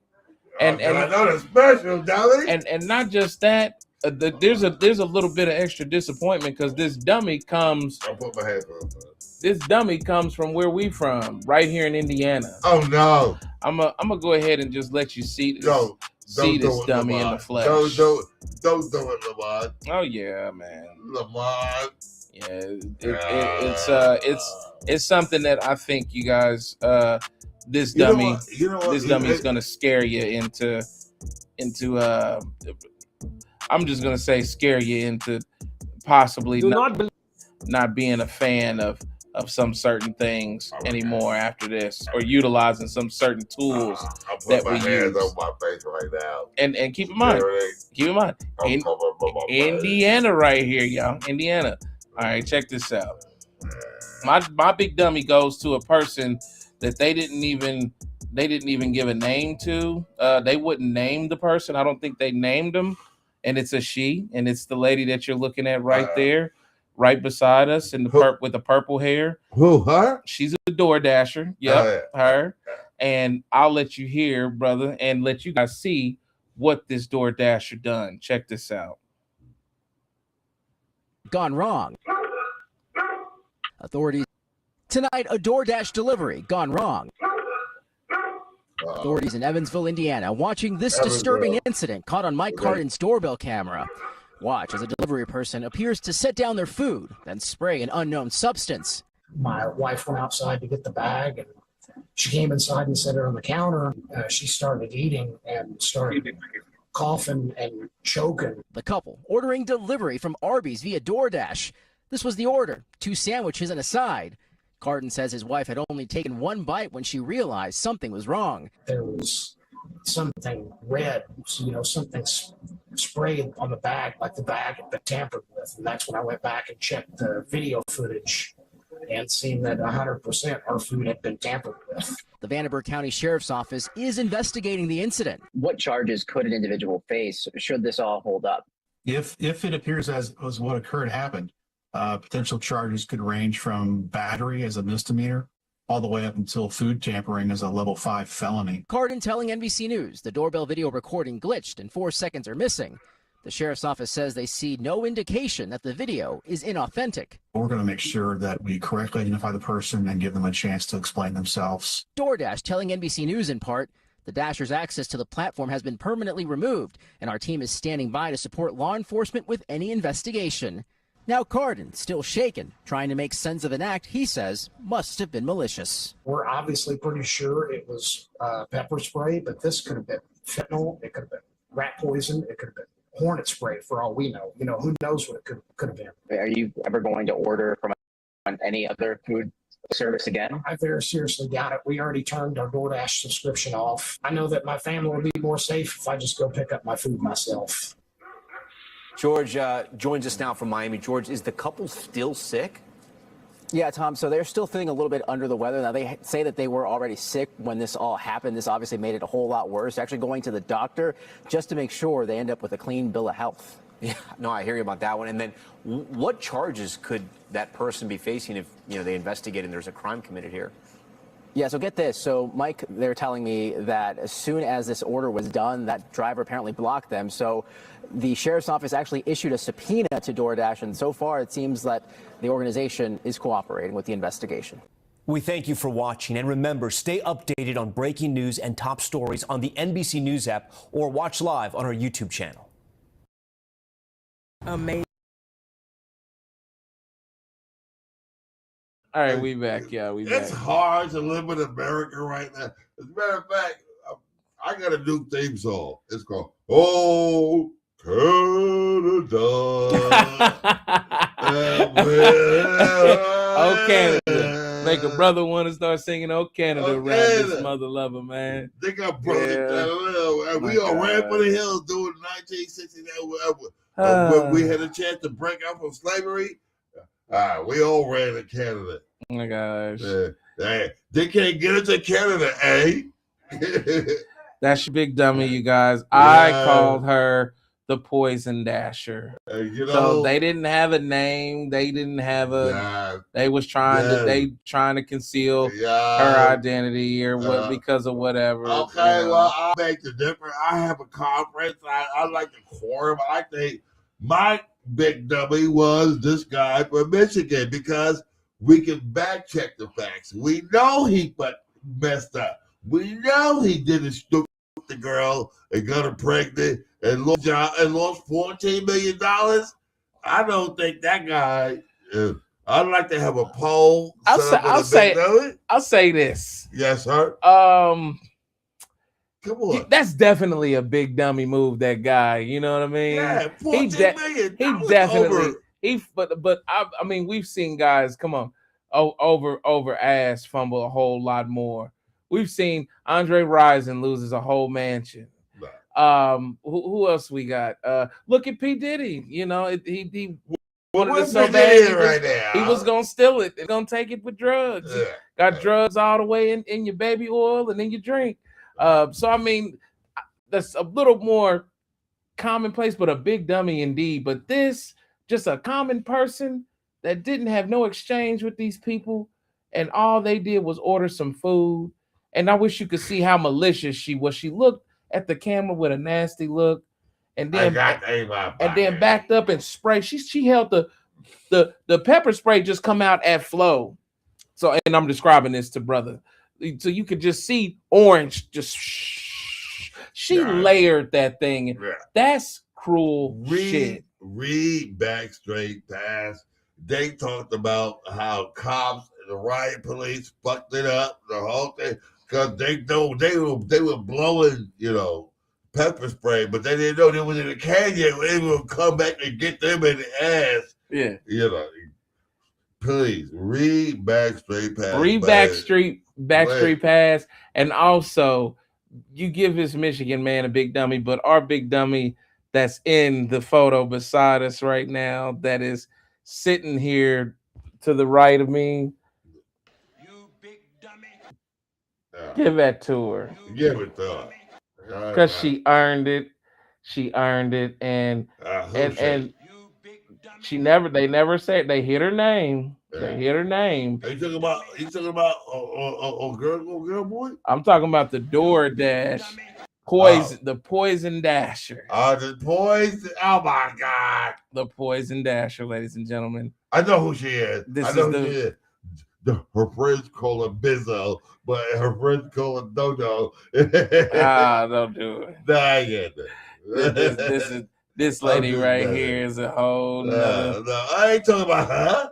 Speaker 1: And
Speaker 19: I know the special dummy.
Speaker 1: And not just that, there's a little bit of extra disappointment because this dummy comes.
Speaker 19: I'll put my headphones on.
Speaker 1: This dummy comes from where we from, right here in Indiana.
Speaker 19: Oh no!
Speaker 1: I'm gonna go ahead and just let you see this.
Speaker 19: Don't
Speaker 1: this dummy in the flesh.
Speaker 19: Don't do it, Lamont.
Speaker 1: Oh yeah, man.
Speaker 19: Lamont.
Speaker 1: Yeah, it's something that I think you guys. This dummy, this dummy is gonna scare you into. I'm just gonna say scare you into possibly not being a fan of some certain things anymore after this, or utilizing some certain tools that we use.
Speaker 19: On my face right now.
Speaker 1: And keep in mind, Indiana right here, y'all. Indiana. All right, check this out. My big dummy goes to a person that they didn't even give a name to. They wouldn't name the person. I don't think they named them. And it's a she, and it's the lady that you're looking at right there, right beside us in the with the purple hair.
Speaker 19: Who, her?
Speaker 1: She's a DoorDasher. Yep, her. And I'll let you hear, brother, and let you guys see what this DoorDasher done. Check this out.
Speaker 3: Gone wrong. Authorities tonight, a DoorDash delivery gone wrong. Authorities in Evansville, Indiana, watching this disturbing incident caught on Mike Carden's doorbell camera. Watch as a delivery person appears to set down their food, then spray an unknown substance.
Speaker 4: My wife went outside to get the bag, and she came inside and set it on the counter. She started eating and started coughing and choking.
Speaker 3: The couple ordering delivery from Arby's via DoorDash. This was the order: 2 sandwiches and a side. Carden says his wife had only taken 1 bite when she realized something was wrong.
Speaker 4: There was something red, something sprayed on the bag, like the bag had been tampered with. And that's when I went back and checked the video footage and seen that 100% our food had been tampered with.
Speaker 3: The Vanderburgh County Sheriff's Office is investigating the incident.
Speaker 7: What charges could an individual face should this all hold up?
Speaker 24: If it appears as what occurred happened, potential charges could range from battery as a misdemeanor all the way up until food tampering as a level 5 felony.
Speaker 3: Carden telling NBC News the doorbell video recording glitched and 4 seconds are missing. The sheriff's office says they see no indication that the video is inauthentic.
Speaker 24: We're going to make sure that we correctly identify the person and give them a chance to explain themselves.
Speaker 3: DoorDash telling NBC News in part, the Dasher's access to the platform has been permanently removed, and our team is standing by to support law enforcement with any investigation. Now Cardin, still shaken, trying to make sense of an act he says must have been malicious.
Speaker 4: We're obviously pretty sure it was pepper spray, but this could have been fentanyl. It could have been rat poison. It could have been hornet spray for all we know. You know, who knows what it could have been.
Speaker 7: Are you ever going to order from any other food service again?
Speaker 4: I very seriously doubt it. We already turned our DoorDash subscription off. I know that my family will be more safe if I just go pick up my food myself.
Speaker 8: George joins us now from Miami. George, is the couple still sick?
Speaker 3: Yeah, Tom, so they're still feeling a little bit under the weather. Now, they say that they were already sick when this all happened. This obviously made it a whole lot worse. Actually going to the doctor just to make sure they end up with a clean bill of health.
Speaker 8: Yeah, no, I hear you about that one. And then what charges could that person be facing if, they investigate and there's a crime committed here?
Speaker 3: Yeah, so get this. So, Mike, they're telling me that as soon as this order was done, that driver apparently blocked them. So the sheriff's office actually issued a subpoena to DoorDash, and so far it seems that the organization is cooperating with the investigation.
Speaker 8: We thank you for watching, and remember, stay updated on breaking news and top stories on the NBC News app or watch live on our YouTube channel.
Speaker 12: Amazing.
Speaker 1: All right, we back. Yeah, we back.
Speaker 19: It's hard to live in America right now. As a matter of fact, I got a new theme song. It's called "Oh Canada."
Speaker 1: Oh Canada. Make a brother want to start singing "Oh Canada" around this mother lover, man.
Speaker 19: They got brothers. We all ran for the hills doing 1969 when we had a chance to break out from slavery. We all ran to Canada.
Speaker 1: Oh my gosh.
Speaker 19: They can't get into Canada, eh?
Speaker 1: That's your big dummy, you guys. I called her the Poison Dasher. So they didn't have a name. They didn't have a. They was trying to conceal her identity or what because of whatever.
Speaker 19: Okay, well, I'll make the difference. I have a conference. I like the quorum. I think my big dummy was this guy from Michigan because we can back check the facts. We know he messed up. We know he didn't stupid the girl and got her pregnant and lost $14 million. I don't think that guy. I'd like to have a poll.
Speaker 1: I'll say this.
Speaker 19: Yes, sir. Come on.
Speaker 1: That's definitely a big dummy move. That guy, you know what I mean?
Speaker 19: Yeah, $14 million.
Speaker 1: He definitely. But I mean, we've seen guys come on over ass fumble a whole lot more. We've seen Andre Rison loses a whole mansion. Who else we got? Look at P. Diddy. You know, he wanted it so bad. He was gonna steal it. He's gonna take it with drugs. Got drugs all the way in your baby oil and in your drink. So I mean, that's a little more commonplace, but a big dummy indeed. But this, just a common person that didn't have no exchange with these people, and all they did was order some food. And I wish you could see how malicious she was. She looked at the camera with a nasty look, and then backed up and sprayed. She held the pepper spray just come out at flow. So, and I'm describing this to brother, so you could just see orange. Just she layered that thing. That's cruel shit.
Speaker 19: Read back straight past. They talked about how cops and the riot police fucked it up, the whole thing, because they were blowing, pepper spray, but they didn't know they was in a canyon. They would come back and get them in the ass.
Speaker 1: Yeah.
Speaker 19: Please read back straight past.
Speaker 1: Read back street pass, and also you give this Michigan man a big dummy, but our big dummy that's in the photo beside us right now, that is sitting here to the right of me. You big dummy. Give that to her.
Speaker 19: Give it to her.
Speaker 1: Because she earned it. She earned it. And they never said, they hit her name. They hit her name.
Speaker 19: Are you talking about a girl boy?
Speaker 1: I'm talking about the DoorDash. The Poison Dasher.
Speaker 19: The Poison. Oh my God.
Speaker 1: The Poison Dasher, ladies and gentlemen.
Speaker 19: I know who she is. Her friends call her Bizzo, but her friends call her Dodo.
Speaker 1: Don't do it.
Speaker 19: Nah, I get it.
Speaker 1: This lady right here is a whole nother.
Speaker 19: No, I ain't talking about her.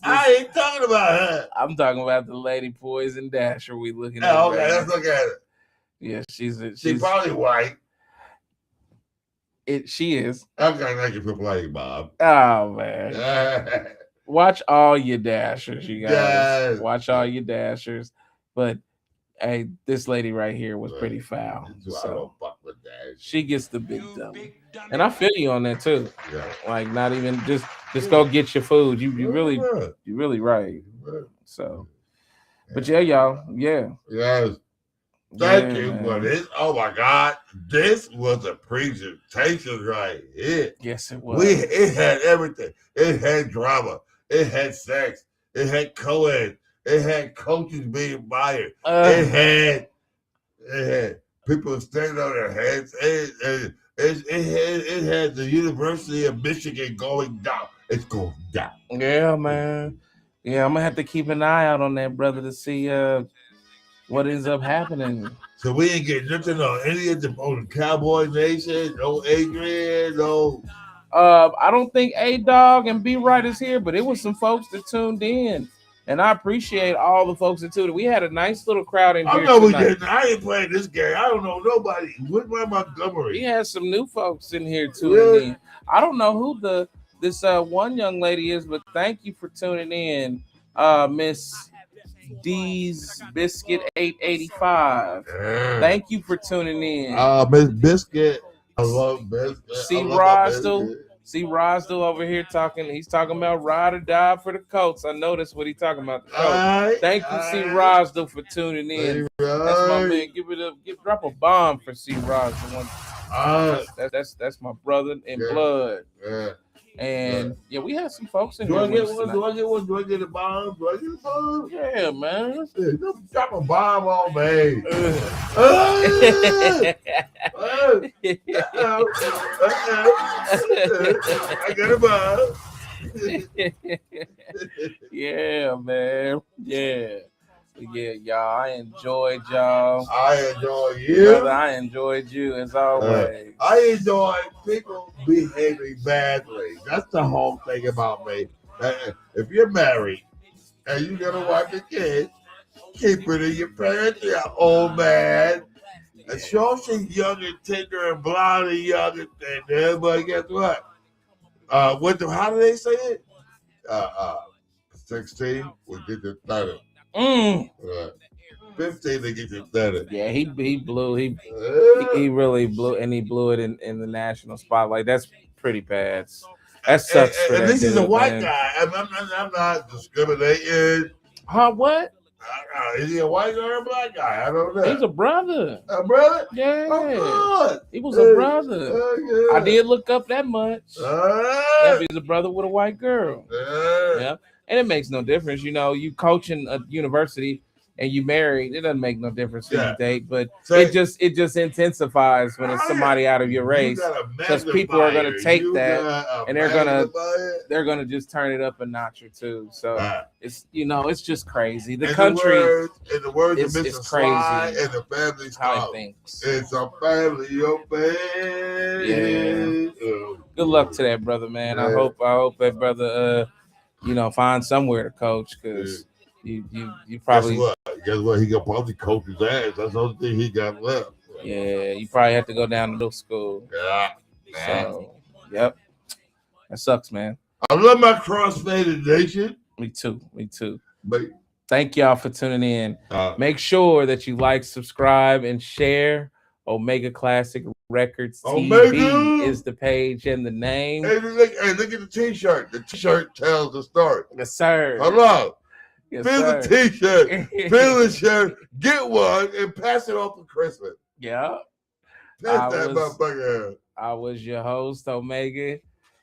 Speaker 19: I ain't talking about her.
Speaker 1: I'm talking about the lady Poison Dasher we looking at.
Speaker 19: Oh, okay,
Speaker 1: right
Speaker 19: let's
Speaker 1: now.
Speaker 19: look at it.
Speaker 1: Yeah, she's
Speaker 19: probably white.
Speaker 1: She is.
Speaker 19: I'm gonna make you feel like Bob.
Speaker 1: Oh man. Watch all your Dashers, you guys.
Speaker 19: Yes.
Speaker 1: Watch all your Dashers. But hey, this lady right here was pretty foul.
Speaker 19: I don't fuck with that.
Speaker 1: She gets the big dummy. And I feel you on that too.
Speaker 19: Yeah.
Speaker 1: Like not even just go get your food. You really right. So but yeah, y'all. Yeah.
Speaker 19: Yes. Thank
Speaker 1: Yeah,
Speaker 19: you
Speaker 1: man.
Speaker 19: for this. Oh my God. This was a presentation right here.
Speaker 1: Yes, it was.
Speaker 19: It had everything. It had drama. It had sex. It had co-ed. It had coaches being fired. It had people standing on their heads. It had the University of Michigan going down. It's going down.
Speaker 1: Yeah, man. Yeah, I'm gonna have to keep an eye out on that, brother, to see what ends up happening.
Speaker 19: So we ain't getting nothing on any of them on the Cowboy Nation, no Adrian, no.
Speaker 1: I don't think A-Dog and B-Right is here, but it was some folks that tuned in. And I appreciate all the folks that tuned in. We had a nice little crowd in here.
Speaker 19: I know we
Speaker 1: tonight.
Speaker 19: didn't. I ain't playing this game. I don't know nobody. Where's my Montgomery?
Speaker 1: We had some new folks in here tuning in. I don't know who this one young lady is, but thank you for tuning in, Miss D's Biscuit 885. Thank you for tuning in.
Speaker 19: Miss Biscuit. I love Biscuit.
Speaker 1: See Rosdell over here talking. He's talking about ride or die for the Colts. I know that's what he's talking about. Thank you, C. Rosdell, for tuning in. That's my man. Drop a bomb for C. Rosdell. That's my brother in blood. And yeah, we had some folks in here.
Speaker 19: Do I get one? Do I get one? Do I get a bomb? Do I get a bomb?
Speaker 1: Yeah, man.
Speaker 19: Drop a bomb on me. I got a bomb.
Speaker 1: Yeah, man. Yeah. Yeah, y'all. I enjoyed y'all.
Speaker 19: I enjoy you.
Speaker 1: Brother, I enjoyed you as always.
Speaker 19: I enjoy people behaving badly. That's the whole thing about me. If you're married and you're gonna wife your kids, keep it in your parents, you old man. And sure, she's young and tender and blonde and young and tender, but guess what? How do they say it? 16 will get you 30. 15 to get you 30.
Speaker 1: Yeah, he blew. He really blew, and he blew it in the national spotlight. That's pretty bad. That sucks.
Speaker 19: And this is a white guy. I'm not discriminating.
Speaker 1: Huh? What?
Speaker 19: Is he a white guy or a black guy? I don't know.
Speaker 1: He's a brother.
Speaker 19: A brother?
Speaker 1: Yeah.
Speaker 19: Oh, good.
Speaker 1: He was a brother. I did look up that much. Yeah, he's a brother with a white girl. Yeah. And it makes no difference. You know, you coach in a university and you married, it doesn't make no difference who you date, but it just intensifies when it's somebody out of your race, because people are going to take that and they're gonna just turn it up a notch or two. So it's it's just crazy. The country,
Speaker 19: in the words of Mr.
Speaker 1: It's crazy.
Speaker 19: Sly and the family's
Speaker 1: how it thinks.
Speaker 19: It's a family affair.
Speaker 1: Yeah. Good luck to that brother, man. I hope that brother find somewhere to coach, because you probably
Speaker 19: guess what? He got probably coach his ass. That's the only thing he got left.
Speaker 1: Yeah, you probably have to go down to middle school.
Speaker 19: Yeah.
Speaker 1: So, yep. That sucks, man.
Speaker 19: I love my CrossFaded Nation.
Speaker 1: Me too.
Speaker 19: But
Speaker 1: thank y'all for tuning in. Make sure that you like, subscribe, and share. Omega Classic Records TV is the page and the name.
Speaker 19: Hey, look at the T-shirt. The T-shirt tells the story.
Speaker 1: Yes, sir.
Speaker 19: Hello.
Speaker 1: Yes,
Speaker 19: Feel the T-shirt. Feel the shirt. Get one and pass it off for Christmas.
Speaker 1: Yeah.
Speaker 19: Pass that motherfucker.
Speaker 1: I was your host, Omega,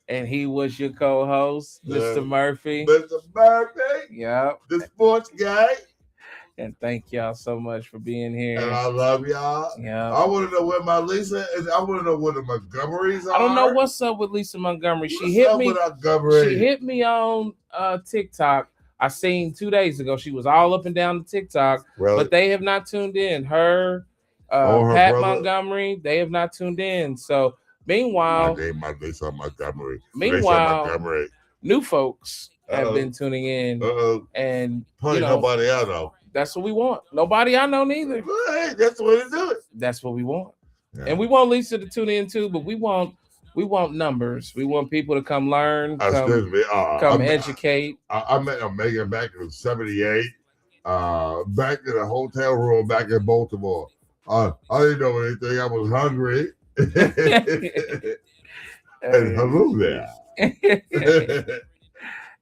Speaker 1: and he was your co-host, Mr. Murphy.
Speaker 19: Mr. Murphy.
Speaker 1: Yep.
Speaker 19: The sports guy.
Speaker 1: And thank y'all so much for being here.
Speaker 19: And I love y'all.
Speaker 1: Yeah.
Speaker 19: I want to know where my Lisa is. I want to know where the Montgomerys are.
Speaker 1: I don't know what's up with Lisa Montgomery. She hit me on TikTok. I seen 2 days ago. She was all up and down the TikTok, but they have not tuned in. Her Pat
Speaker 19: brother.
Speaker 1: Montgomery, they have not tuned in. So Meanwhile,
Speaker 19: they saw Montgomery.
Speaker 1: Meanwhile, new folks have been tuning in, and
Speaker 19: nobody I know.
Speaker 1: That's what we want. Nobody I know neither.
Speaker 19: Hey, that's what it's doing.
Speaker 1: That's what we want, and we want Lisa to tune in too. But we want numbers. We want people to come learn, come educate.
Speaker 19: I met Megan back in '78, back in a hotel room back in Baltimore. I didn't know anything. I was hungry. And hello there.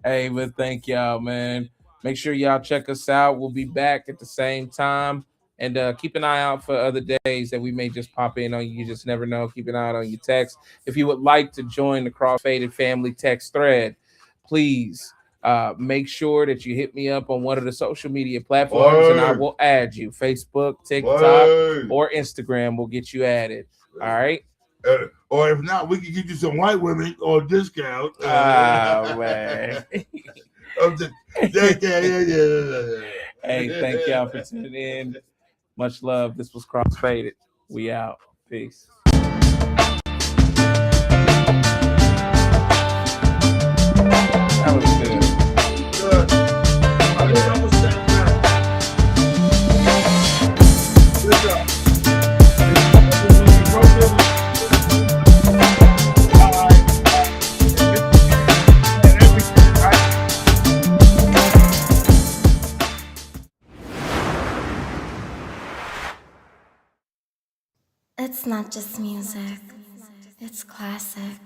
Speaker 1: Hey, but thank y'all, man. Make sure y'all check us out. We'll be back at the same time. And keep an eye out for other days that we may just pop in on you. You just never know. Keep an eye out on your text. If you would like to join the CrossFaded family text thread, please make sure that you hit me up on one of the social media platforms, and I will add you. Facebook, TikTok, or Instagram will get you added. All right?
Speaker 19: Or if not, we can get you some white women on discount.
Speaker 1: Man.
Speaker 19: Yeah.
Speaker 1: Hey, thank y'all for tuning in. Much love. This was CrossFaded. We out. Peace. That was good.
Speaker 9: It's not just music, it's classic.